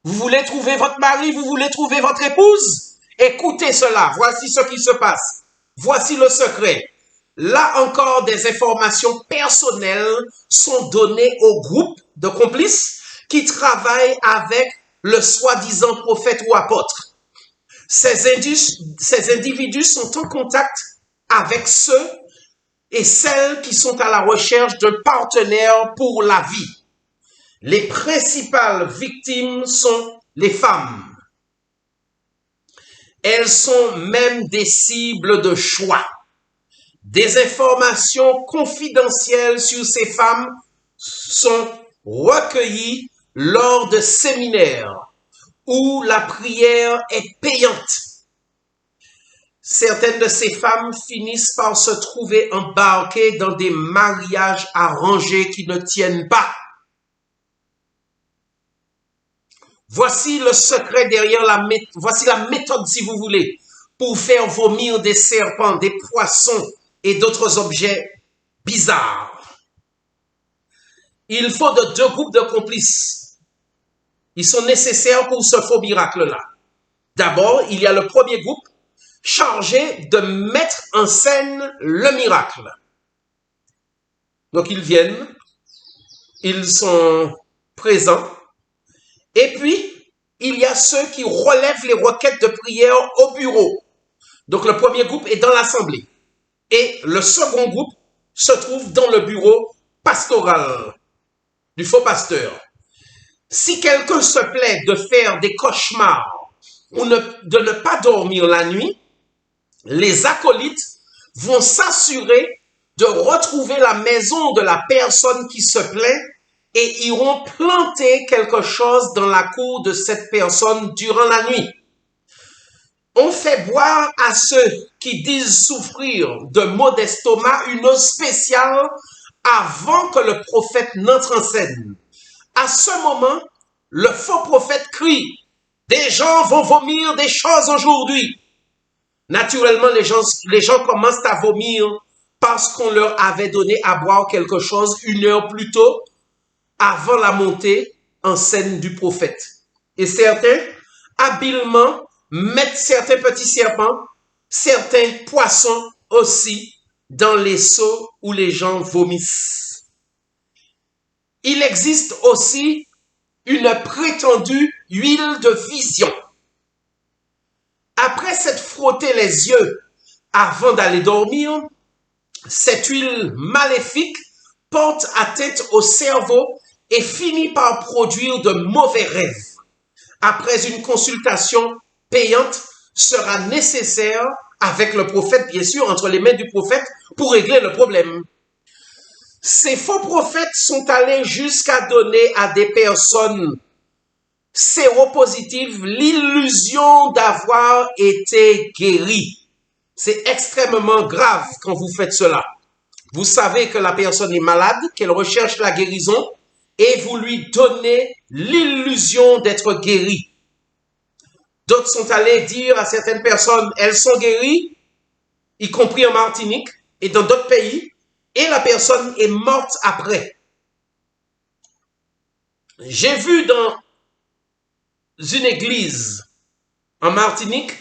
Vous voulez trouver votre mari, vous voulez trouver votre épouse? Écoutez cela, voici ce qui se passe. Voici le secret. Là encore, des informations personnelles sont données au groupe de complices qui travaillent avec le soi-disant prophète ou apôtre. Ces individus sont en contact avec ceux et celles qui sont à la recherche d'un partenaire pour la vie. Les principales victimes sont les femmes. elles sont même des cibles de choix. Des informations confidentielles sur ces femmes sont recueillies lors de séminaires où la prière est payante. Certaines de ces femmes finissent par se trouver embarquées dans des mariages arrangés qui ne tiennent pas. Voici le secret derrière voici la méthode, si vous voulez, pour faire vomir des serpents, des poissons et d'autres objets bizarres. Il faut de 2 groupes de complices. Ils sont nécessaires pour ce faux miracle-là. D'abord, il y a le premier groupe chargé de mettre en scène le miracle. Donc, ils viennent, ils sont présents, et puis, il y a ceux qui relèvent les requêtes de prière au bureau. Donc, le premier groupe est dans l'assemblée. Et le second groupe se trouve dans le bureau pastoral du faux pasteur. Si quelqu'un se plaît de faire des cauchemars ou de ne pas dormir la nuit, les acolytes vont s'assurer de retrouver la maison de la personne qui se plaint et iront planter quelque chose dans la cour de cette personne durant la nuit. On fait boire à ceux qui disent souffrir de maux d'estomac une eau spéciale avant que le prophète n'entre en scène. À ce moment, le faux prophète crie « Des gens vont vomir des choses aujourd'hui !» Naturellement, les gens commencent à vomir parce qu'on leur avait donné à boire quelque chose 1 heure plus tôt avant la montée en scène du prophète. Et certains, habilement, mettent certains petits serpents, certains poissons aussi, dans les seaux où les gens vomissent. Il existe aussi une prétendue huile de vision. Après s'être frotté les yeux avant d'aller dormir, cette huile maléfique porte atteinte au cerveau et finit par produire de mauvais rêves. Après une consultation payante sera nécessaire avec le prophète, bien sûr, entre les mains du prophète pour régler le problème. Ces faux prophètes sont allés jusqu'à donner à des personnes séropositives l'illusion d'avoir été guéries. C'est extrêmement grave quand vous faites cela. Vous savez que la personne est malade, qu'elle recherche la guérison, et vous lui donnez l'illusion d'être guérie. D'autres sont allés dire à certaines personnes, elles sont guéries, y compris en Martinique et dans d'autres pays, et la personne est morte après. J'ai vu dans une église en Martinique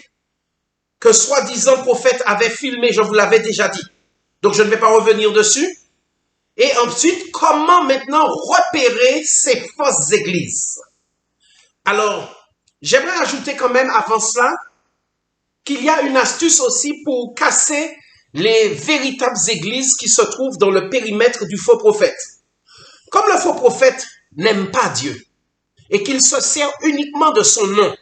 que soi-disant prophète avait filmé, je vous l'avais déjà dit. Donc je ne vais pas revenir dessus. Et ensuite, comment maintenant repérer ces fausses églises? Alors, j'aimerais ajouter quand même avant cela qu'il y a une astuce aussi pour casser les véritables églises qui se trouvent dans le périmètre du faux prophète. Comme le faux prophète n'aime pas Dieu et qu'il se sert uniquement de son nom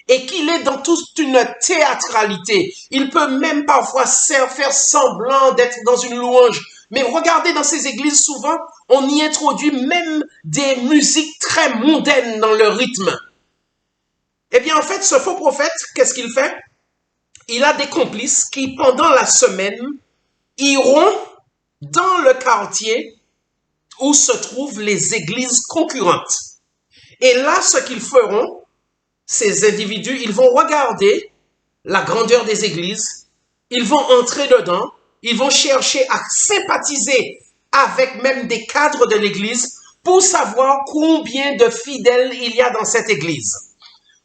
et qu'il est dans toute une théâtralité, il peut même parfois faire semblant d'être dans une louange. Mais regardez dans ces églises, souvent, on y introduit même des musiques très mondaines dans le rythme. Eh bien, en fait, ce faux prophète, qu'est-ce qu'il fait? Il a des complices qui, pendant la semaine, iront dans le quartier où se trouvent les églises concurrentes. Et là, ce qu'ils feront, ces individus, ils vont regarder la grandeur des églises, ils vont entrer dedans, ils vont chercher à sympathiser avec même des cadres de l'église pour savoir combien de fidèles il y a dans cette église.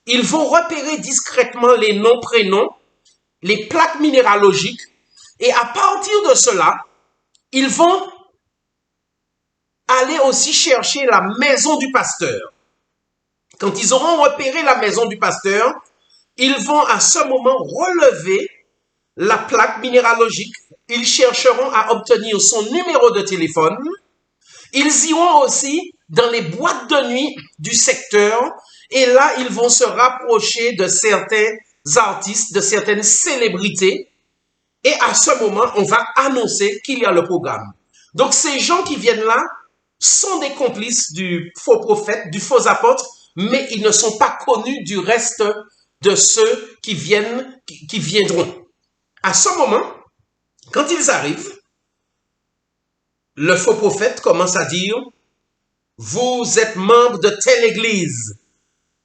Ils vont repérer discrètement les noms, prénoms, les plaques minéralogiques, et à partir de cela, ils vont aller aussi chercher la maison du pasteur. Quand ils auront repéré la maison du pasteur, ils vont à ce moment relever la plaque minéralogique. Ils chercheront à obtenir son numéro de téléphone. Ils iront aussi dans les boîtes de nuit du secteur et là, ils vont se rapprocher de certains artistes, de certaines célébrités. Et à ce moment, on va annoncer qu'il y a le programme. Donc ces gens qui viennent là sont des complices du faux prophète, du faux apôtre, mais ils ne sont pas connus du reste de ceux qui viendront. À ce moment, quand ils arrivent, le faux prophète commence à dire « Vous êtes membre de telle église ».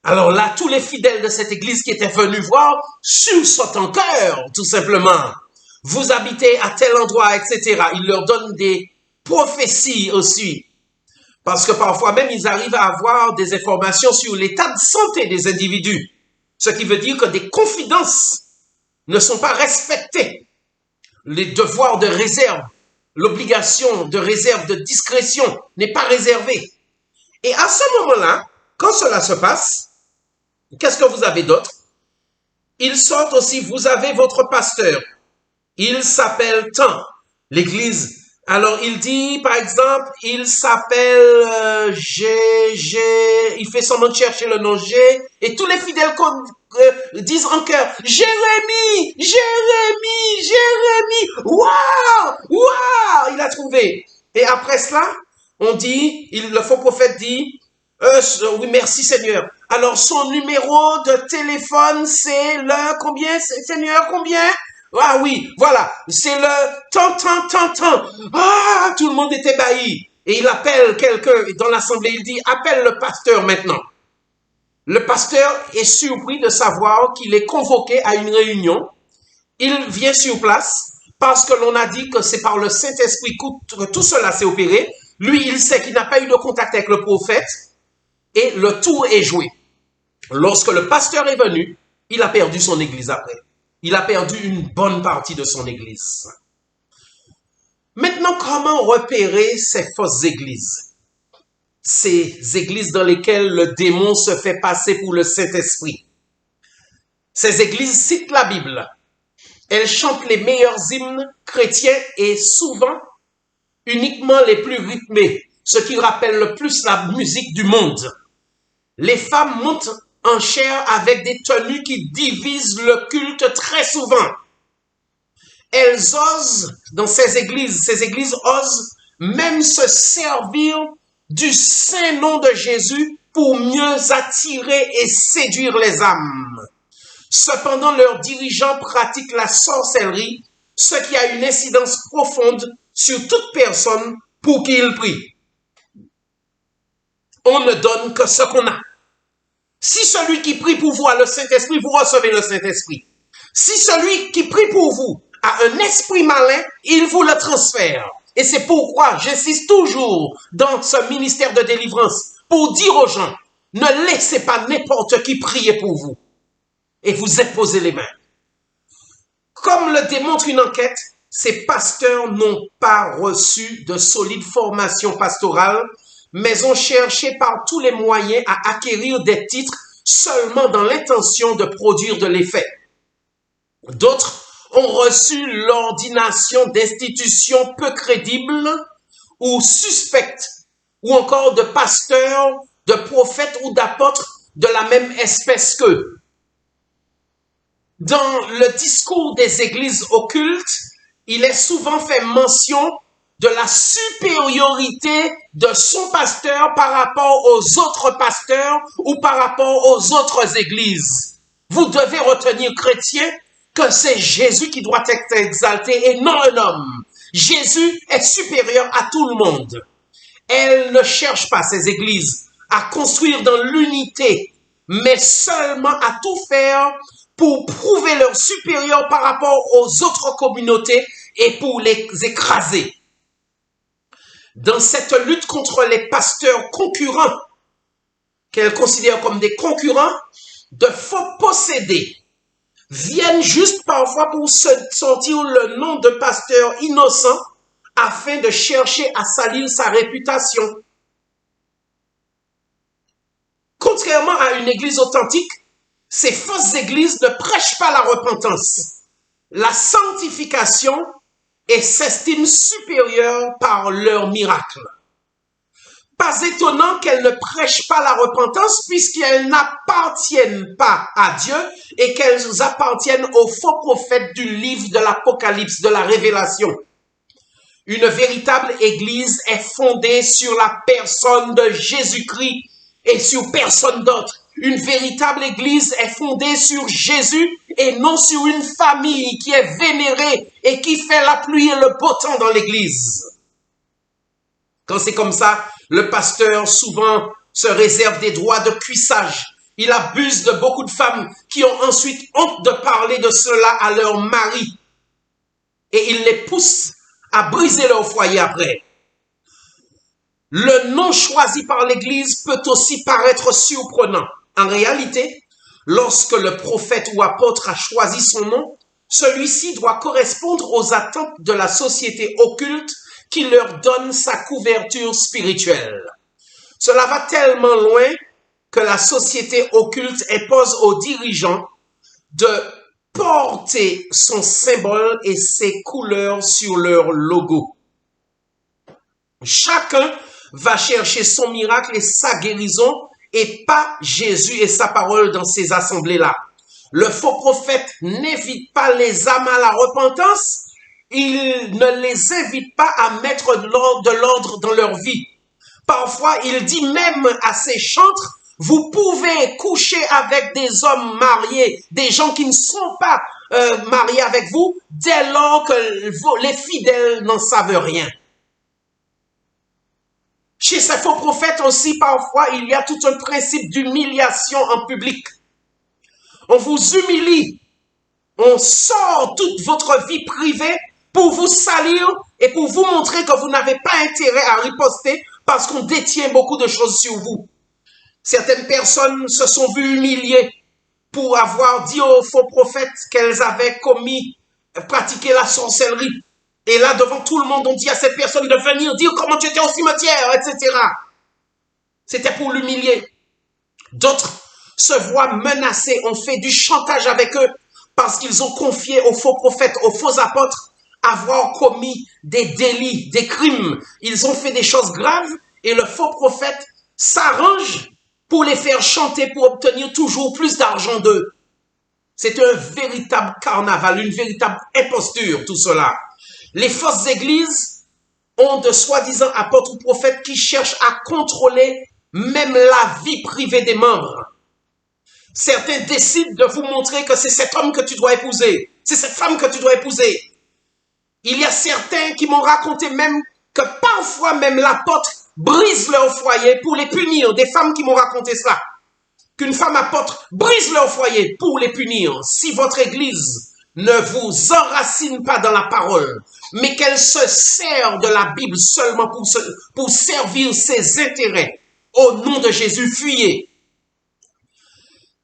Alors là, tous les fidèles de cette église qui étaient venus voir sursautent en cœur, tout simplement. Vous habitez à tel endroit, etc. Il leur donne des prophéties aussi. Parce que parfois même, ils arrivent à avoir des informations sur l'état de santé des individus. Ce qui veut dire que des confidences ne sont pas respectées. Les devoirs de réserve, l'obligation de réserve, de discrétion n'est pas réservée. Et à ce moment-là, quand cela se passe, qu'est-ce que vous avez d'autre? Ils sortent aussi, vous avez votre pasteur. Il s'appelle tant. L'église. Alors, il dit, par exemple, il s'appelle il fait semblant de chercher le nom G, et tous les fidèles disent en chœur, Jérémie, Jérémie, Jérémie, waouh, waouh, il a trouvé. Et après cela, on dit, le faux prophète dit, oui, merci Seigneur. Alors, son numéro de téléphone, c'est le combien, Seigneur, combien? Ah oui, voilà, c'est le tant. Ah, tout le monde est ébahi. Et il appelle quelqu'un dans l'assemblée, il dit, appelle le pasteur maintenant. Le pasteur est surpris de savoir qu'il est convoqué à une réunion. Il vient sur place parce que l'on a dit que c'est par le Saint-Esprit que tout cela s'est opéré. Lui, il sait qu'il n'a pas eu de contact avec le prophète et le tour est joué. Lorsque le pasteur est venu, il a perdu son église après. Il a perdu une bonne partie de son église. Maintenant, comment repérer ces fausses églises? Ces églises dans lesquelles le démon se fait passer pour le Saint-Esprit. Ces églises citent la Bible. Elles chantent les meilleurs hymnes chrétiens et souvent uniquement les plus rythmés, ce qui rappelle le plus la musique du monde. Les femmes montent en chair avec des tenues qui divisent le culte très souvent. Elles osent, dans ces églises osent même se servir du saint nom de Jésus pour mieux attirer et séduire les âmes. Cependant, leurs dirigeants pratiquent la sorcellerie, ce qui a une incidence profonde sur toute personne pour qui ils prient. On ne donne que ce qu'on a. Si celui qui prie pour vous a le Saint-Esprit, vous recevez le Saint-Esprit. Si celui qui prie pour vous a un esprit malin, il vous le transfère. Et c'est pourquoi j'insiste toujours dans ce ministère de délivrance pour dire aux gens, ne laissez pas n'importe qui prier pour vous et vous imposer les mains. Comme le démontre une enquête, ces pasteurs n'ont pas reçu de solide formation pastorale, mais ont cherché par tous les moyens à acquérir des titres seulement dans l'intention de produire de l'effet. D'autres ont reçu l'ordination d'institutions peu crédibles ou suspectes, ou encore de pasteurs, de prophètes ou d'apôtres de la même espèce qu'eux. Dans le discours des églises occultes, il est souvent fait mention de la supériorité de son pasteur par rapport aux autres pasteurs ou par rapport aux autres églises. Vous devez retenir, chrétiens, que c'est Jésus qui doit être exalté et non un homme. Jésus est supérieur à tout le monde. Elles ne cherchent pas, ces églises, à construire dans l'unité, mais seulement à tout faire pour prouver leur supérieur par rapport aux autres communautés et pour les écraser. Dans cette lutte contre les pasteurs concurrents, qu'elles considèrent comme des concurrents, de faux possédés viennent juste parfois pour se sortir le nom de pasteur innocent afin de chercher à salir sa réputation. Contrairement à une église authentique, ces fausses églises ne prêchent pas la repentance, la sanctification et s'estiment supérieures par leurs miracles. Pas étonnant qu'elles ne prêchent pas la repentance puisqu'elles n'appartiennent pas à Dieu et qu'elles appartiennent aux faux prophètes du livre de l'Apocalypse, de la Révélation. Une véritable église est fondée sur la personne de Jésus-Christ et sur personne d'autre. Une véritable église est fondée sur Jésus et non sur une famille qui est vénérée et qui fait la pluie et le beau temps dans l'église. Quand c'est comme ça, le pasteur souvent se réserve des droits de cuissage. Il abuse de beaucoup de femmes qui ont ensuite honte de parler de cela à leur mari. Et il les pousse à briser leur foyer après. Le nom choisi par l'Église peut aussi paraître surprenant. En réalité, lorsque le prophète ou apôtre a choisi son nom, celui-ci doit correspondre aux attentes de la société occulte qui leur donne sa couverture spirituelle. Cela va tellement loin que la société occulte impose aux dirigeants de porter son symbole et ses couleurs sur leur logo. Chacun va chercher son miracle et sa guérison et pas Jésus et sa parole dans ces assemblées-là. Le faux prophète n'invite pas les âmes à la repentance, il ne les invite pas à mettre de l'ordre dans leur vie. Parfois, il dit même à ses chantres, vous pouvez coucher avec des hommes mariés, des gens qui ne sont pas mariés avec vous, dès lors que les fidèles n'en savent rien. Chez ces faux prophètes aussi, parfois, il y a tout un principe d'humiliation en public. On vous humilie, on sort toute votre vie privée pour vous salir et pour vous montrer que vous n'avez pas intérêt à riposter parce qu'on détient beaucoup de choses sur vous. Certaines personnes se sont vues humiliées pour avoir dit aux faux prophètes qu'elles avaient pratiqué la sorcellerie. Et là, devant tout le monde, on dit à cette personne de venir dire comment tu étais au cimetière, etc. C'était pour l'humilier. D'autres se voient menacés, on fait du chantage avec eux parce qu'ils ont confié aux faux prophètes, aux faux apôtres, avoir commis des délits, des crimes. Ils ont fait des choses graves et le faux prophète s'arrange pour les faire chanter, pour obtenir toujours plus d'argent d'eux. C'est un véritable carnaval, une véritable imposture, tout cela. Les fausses églises ont de soi-disant apôtres ou prophètes qui cherchent à contrôler même la vie privée des membres. Certains décident de vous montrer que c'est cet homme que tu dois épouser, c'est cette femme que tu dois épouser. Il y a certains qui m'ont raconté même que parfois même l'apôtre brise leur foyer pour les punir. Des femmes qui m'ont raconté cela. Qu'une femme apôtre brise leur foyer pour les punir. Si votre église ne vous enracine pas dans la parole, mais qu'elle se sert de la Bible seulement pour servir ses intérêts, au nom de Jésus, fuyez.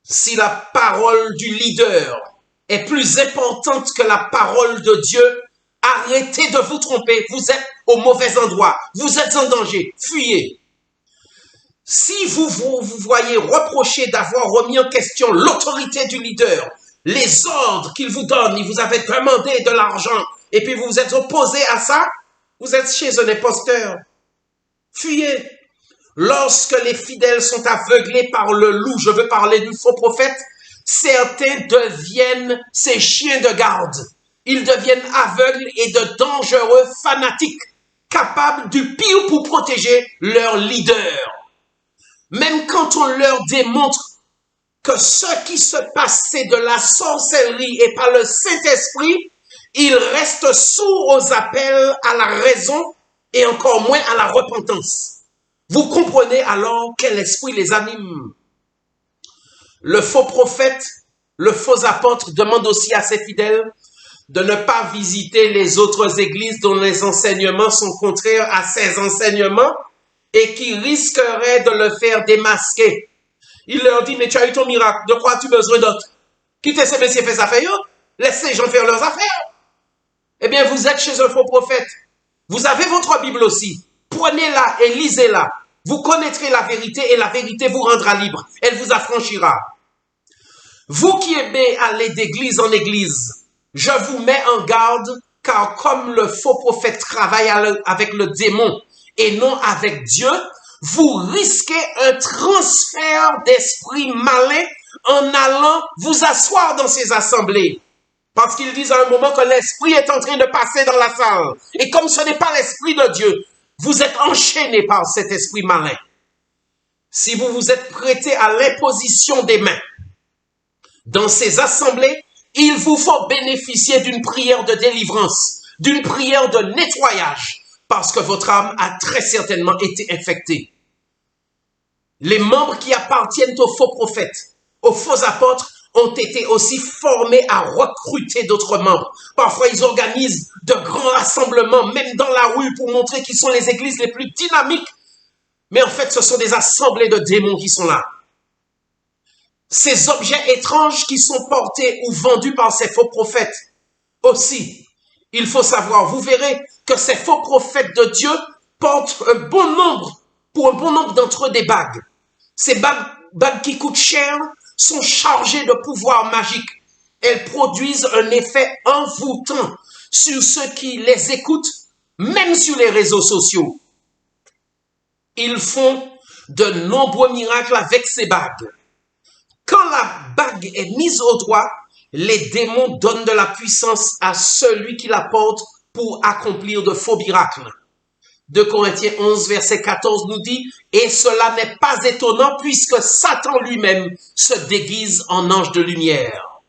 Si la parole du leader est plus importante que la parole de Dieu, arrêtez de vous tromper, vous êtes au mauvais endroit, vous êtes en danger, fuyez. Si vous voyez reprocher d'avoir remis en question l'autorité du leader, les ordres qu'il vous donne, il vous avait demandé de l'argent, et puis vous vous êtes opposé à ça, vous êtes chez un imposteur. Fuyez. Lorsque les fidèles sont aveuglés par le loup, je veux parler du faux prophète, certains deviennent ces chiens de garde. Ils deviennent aveugles et de dangereux fanatiques, capables du pire pour protéger leur leader. Même quand on leur démontre que ce qui se passe, c'est de la sorcellerie et pas le Saint-Esprit, ils restent sourds aux appels à la raison et encore moins à la repentance. Vous comprenez alors quel esprit les anime. Le faux prophète, le faux apôtre demande aussi à ses fidèles de ne pas visiter les autres églises dont les enseignements sont contraires à ses enseignements et qui risqueraient de le faire démasquer. Il leur dit, mais tu as eu ton miracle, de quoi as-tu besoin d'autre? Quittez ces messieurs, fais affaires, laisse ces gens faire leurs affaires. Eh bien, vous êtes chez un faux prophète. Vous avez votre Bible aussi. Prenez-la et lisez-la. Vous connaîtrez la vérité et la vérité vous rendra libre. Elle vous affranchira. Vous qui aimez aller d'église en église, je vous mets en garde, car comme le faux prophète travaille avec le démon et non avec Dieu, vous risquez un transfert d'esprit malin en allant vous asseoir dans ces assemblées. Parce qu'ils disent à un moment que l'esprit est en train de passer dans la salle. Et comme ce n'est pas l'esprit de Dieu, vous êtes enchaîné par cet esprit malin. Si vous vous êtes prêté à l'imposition des mains dans ces assemblées, il vous faut bénéficier d'une prière de délivrance, d'une prière de nettoyage, parce que votre âme a très certainement été infectée. Les membres qui appartiennent aux faux prophètes, aux faux apôtres, ont été aussi formés à recruter d'autres membres. Parfois, ils organisent de grands rassemblements, même dans la rue, pour montrer qu'ils sont les églises les plus dynamiques. Mais en fait, ce sont des assemblées de démons qui sont là. Ces objets étranges qui sont portés ou vendus par ces faux prophètes aussi, il faut savoir, vous verrez que ces faux prophètes de Dieu portent un bon nombre, pour un bon nombre d'entre eux, des bagues. Ces bagues qui coûtent cher sont chargées de pouvoirs magiques. Elles produisent un effet envoûtant sur ceux qui les écoutent, même sur les réseaux sociaux. Ils font de nombreux miracles avec ces bagues. Quand la bague est mise au doigt, les démons donnent de la puissance à celui qui la porte pour accomplir de faux miracles. 2 Corinthiens 11, verset 14 nous dit « Et cela n'est pas étonnant puisque Satan lui-même se déguise en ange de lumière. »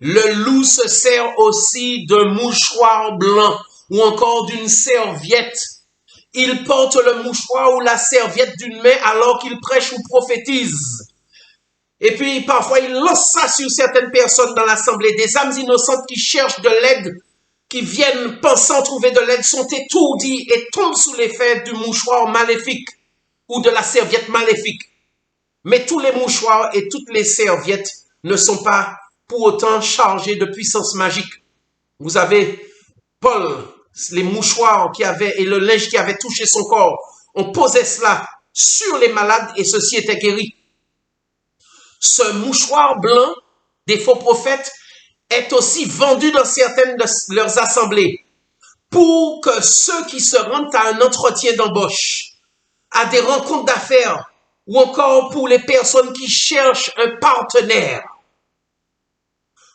Le loup se sert aussi d'un mouchoir blanc ou encore d'une serviette. Il porte le mouchoir ou la serviette d'une main alors qu'il prêche ou prophétise. Et puis parfois il lance ça sur certaines personnes dans l'assemblée. Des âmes innocentes qui cherchent de l'aide, qui viennent pensant trouver de l'aide, sont étourdies et tombent sous l'effet du mouchoir maléfique ou de la serviette maléfique. Mais tous les mouchoirs et toutes les serviettes ne sont pas pour autant chargés de puissance magique. Vous avez Paul, les mouchoirs qui avaient et le linge qui avait touché son corps, on posait cela sur les malades et ceux-ci étaient guéris. Ce mouchoir blanc des faux prophètes est aussi vendu dans certaines de leurs assemblées pour que ceux qui se rendent à un entretien d'embauche, à des rencontres d'affaires ou encore pour les personnes qui cherchent un partenaire.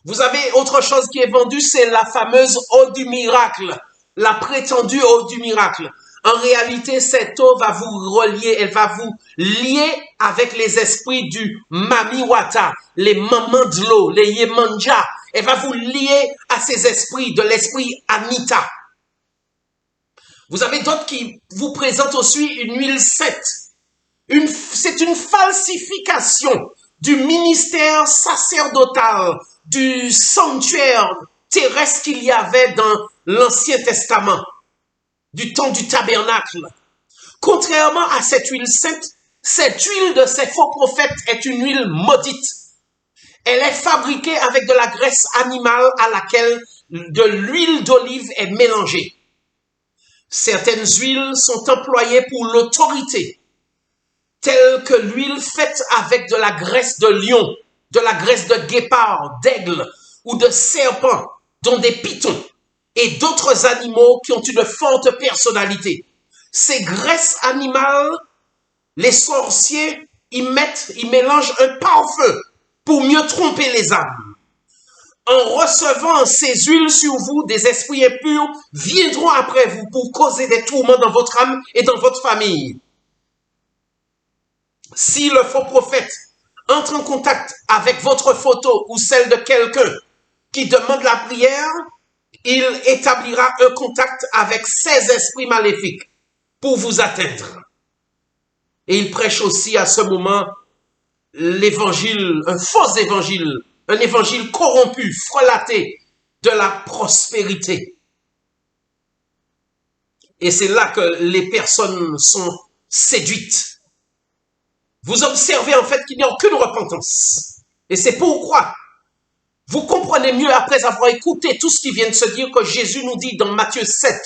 Vous avez autre chose qui est vendue, c'est la fameuse eau du miracle, la prétendue eau du miracle. En réalité, cette eau va vous relier, elle va vous lier avec les esprits du Mamiwata, les mamans de l'eau, les Yemanja. Elle va vous lier à ces esprits, de l'esprit Anita. Vous avez d'autres qui vous présentent aussi une huile sainte. C'est une falsification du ministère sacerdotal, du sanctuaire terrestre qu'il y avait dans l'Ancien Testament, du temps du tabernacle. Contrairement à cette huile sainte, cette huile de ces faux prophètes est une huile maudite. Elle est fabriquée avec de la graisse animale à laquelle de l'huile d'olive est mélangée. Certaines huiles sont employées pour l'autorité, telles que l'huile faite avec de la graisse de lion, de la graisse de guépard, d'aigle ou de serpent, dont des pitons, et d'autres animaux qui ont une forte personnalité. Ces graisses animales, les sorciers y mélangent un parfum pour mieux tromper les âmes. En recevant ces huiles sur vous, des esprits impurs viendront après vous pour causer des tourments dans votre âme et dans votre famille. Si le faux prophète entre en contact avec votre photo ou celle de quelqu'un qui demande la prière, il établira un contact avec ces esprits maléfiques pour vous atteindre. Et il prêche aussi à ce moment l'évangile, un faux évangile, un évangile corrompu, frelaté de la prospérité. Et c'est là que les personnes sont séduites. Vous observez en fait qu'il n'y a aucune repentance. Et c'est pourquoi vous comprenez mieux après avoir écouté tout ce qui vient de se dire que Jésus nous dit dans Matthieu 7,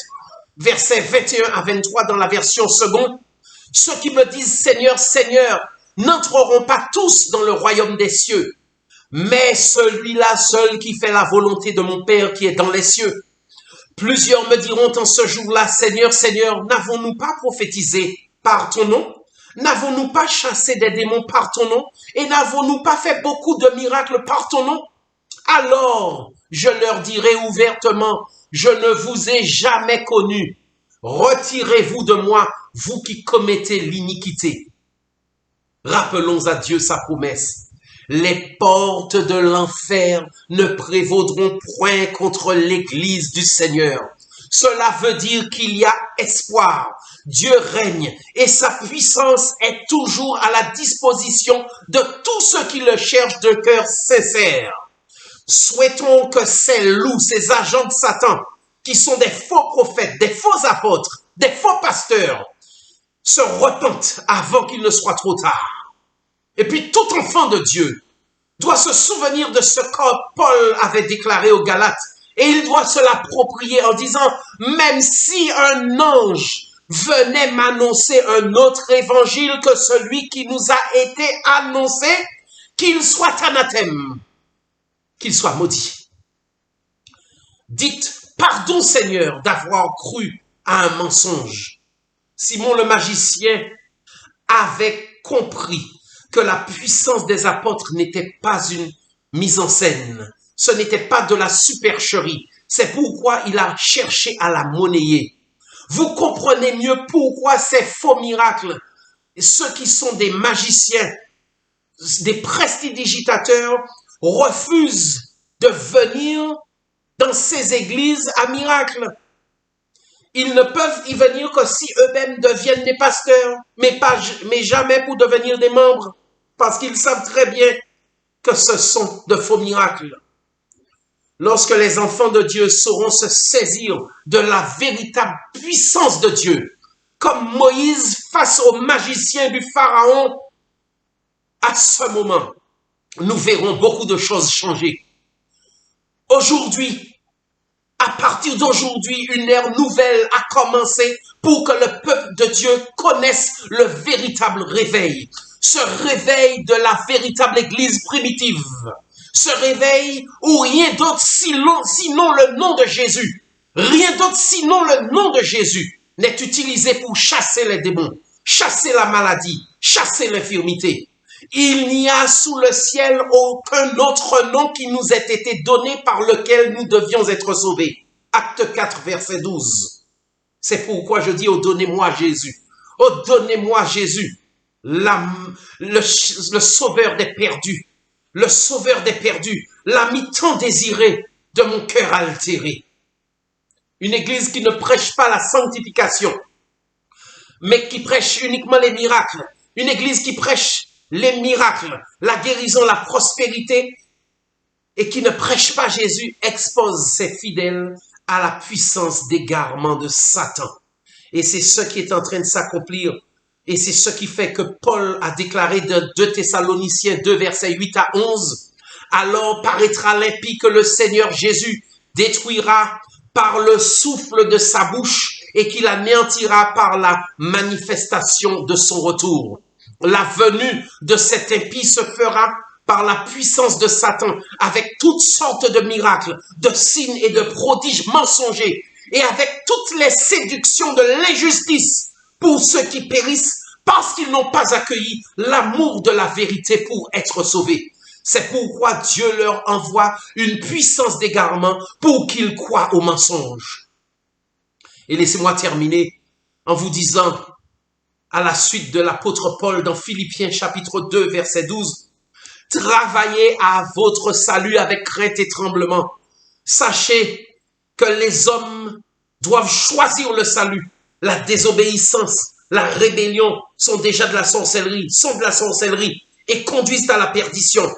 versets 21 à 23 dans la version seconde, « Ceux qui me disent Seigneur, Seigneur, n'entreront pas tous dans le royaume des cieux, mais celui-là seul qui fait la volonté de mon Père qui est dans les cieux. Plusieurs me diront en ce jour-là, Seigneur, Seigneur, n'avons-nous pas prophétisé par ton nom? N'avons-nous pas chassé des démons par ton nom? Et n'avons-nous pas fait beaucoup de miracles par ton nom? Alors, je leur dirai ouvertement, je ne vous ai jamais connu. Retirez-vous de moi, vous qui commettez l'iniquité. Rappelons à Dieu sa promesse. Les portes de l'enfer ne prévaudront point contre l'Église du Seigneur. Cela veut dire qu'il y a espoir. Dieu règne et sa puissance est toujours à la disposition de tous ceux qui le cherchent de cœur sincère. Souhaitons que ces loups, ces agents de Satan, qui sont des faux prophètes, des faux apôtres, des faux pasteurs, se repentent avant qu'il ne soit trop tard. Et puis tout enfant de Dieu doit se souvenir de ce que Paul avait déclaré aux Galates et il doit se l'approprier en disant, même si un ange venait m'annoncer un autre évangile que celui qui nous a été annoncé, qu'il soit anathème, qu'il soit maudit. Dites, pardon Seigneur d'avoir cru à un mensonge. Simon le magicien avait compris que la puissance des apôtres n'était pas une mise en scène. Ce n'était pas de la supercherie. C'est pourquoi il a cherché à la monnayer. Vous comprenez mieux pourquoi ces faux miracles, ceux qui sont des magiciens, des prestidigitateurs, refusent de venir dans ces églises à miracle. Ils ne peuvent y venir que si eux-mêmes deviennent des pasteurs, mais jamais pour devenir des membres, parce qu'ils savent très bien que ce sont de faux miracles. Lorsque les enfants de Dieu sauront se saisir de la véritable puissance de Dieu, comme Moïse face aux magiciens du Pharaon, à ce moment, nous verrons beaucoup de choses changer. Aujourd'hui, à partir d'aujourd'hui, une ère nouvelle a commencé pour que le peuple de Dieu connaisse le véritable réveil. Ce réveil de la véritable église primitive. Ce réveil où rien d'autre sinon le nom de Jésus. Rien d'autre sinon le nom de Jésus n'est utilisé pour chasser les démons, chasser la maladie, chasser l'infirmité. Il n'y a sous le ciel aucun autre nom qui nous ait été donné par lequel nous devions être sauvés. Acte 4, verset 12. C'est pourquoi je dis, oh, donnez-moi Jésus. Oh, donnez-moi Jésus, le sauveur des perdus. Le sauveur des perdus, l'ami tant désiré de mon cœur altéré. Une église qui ne prêche pas la sanctification, mais qui prêche uniquement les miracles. Une église qui prêche les miracles, la guérison, la prospérité, et qui ne prêche pas Jésus, expose ses fidèles à la puissance d'égarement de Satan. Et c'est ce qui est en train de s'accomplir. Et c'est ce qui fait que Paul a déclaré de 2 Thessaloniciens 2, versets 8 à 11. Alors paraîtra l'impie que le Seigneur Jésus détruira par le souffle de sa bouche et qu'il anéantira par la manifestation de son retour. La venue de cet impie se fera par la puissance de Satan, avec toutes sortes de miracles, de signes et de prodiges mensongers, et avec toutes les séductions de l'injustice pour ceux qui périssent parce qu'ils n'ont pas accueilli l'amour de la vérité pour être sauvés. C'est pourquoi Dieu leur envoie une puissance d'égarement pour qu'ils croient au mensonge. Et laissez-moi terminer en vous disant, à la suite de l'apôtre Paul dans Philippiens chapitre 2, verset 12, « Travaillez à votre salut avec crainte et tremblement. Sachez que les hommes doivent choisir le salut. La désobéissance, la rébellion sont déjà de la sorcellerie, et conduisent à la perdition.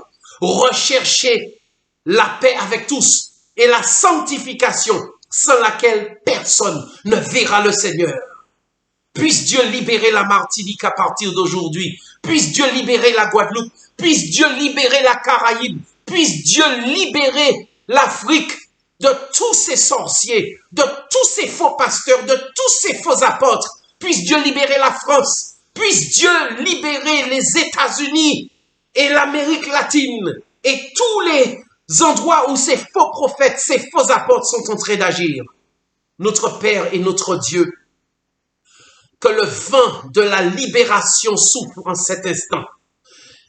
Recherchez la paix avec tous et la sanctification sans laquelle personne ne verra le Seigneur. Puisse Dieu libérer la Martinique à partir d'aujourd'hui. Puisse Dieu libérer la Guadeloupe. Puisse Dieu libérer la Caraïbe. Puisse Dieu libérer l'Afrique de tous ces sorciers, de tous ces faux pasteurs, de tous ces faux apôtres. Puisse Dieu libérer la France. Puisse Dieu libérer les États-Unis et l'Amérique latine et tous les endroits où ces faux prophètes, ces faux apôtres sont en train d'agir. Notre Père et notre Dieu, que le vent de la libération souffle en cet instant,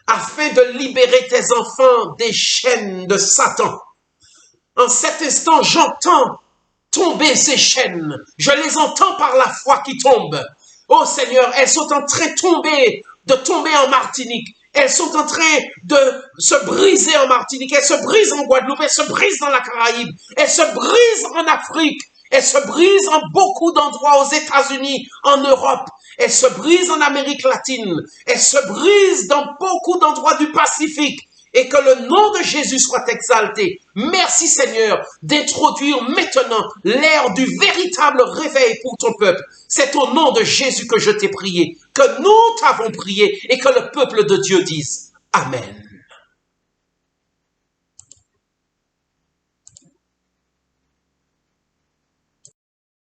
afin de libérer tes enfants des chaînes de Satan. En cet instant, j'entends tomber ces chaînes. Je les entends par la foi qui tombent. Oh Seigneur, elles sont en train de tomber en Martinique. Elles sont en train de se briser en Martinique. Elles se brisent en Guadeloupe. Elles se brisent dans la Caraïbe. Elles se brisent en Afrique. Elles se brisent en beaucoup d'endroits aux États-Unis, en Europe. Elles se brisent en Amérique latine. Elles se brisent dans beaucoup d'endroits du Pacifique. Et que le nom de Jésus soit exalté. Merci Seigneur d'introduire maintenant l'ère du véritable réveil pour ton peuple. C'est au nom de Jésus que je t'ai prié, que nous t'avons prié et que le peuple de Dieu dise Amen.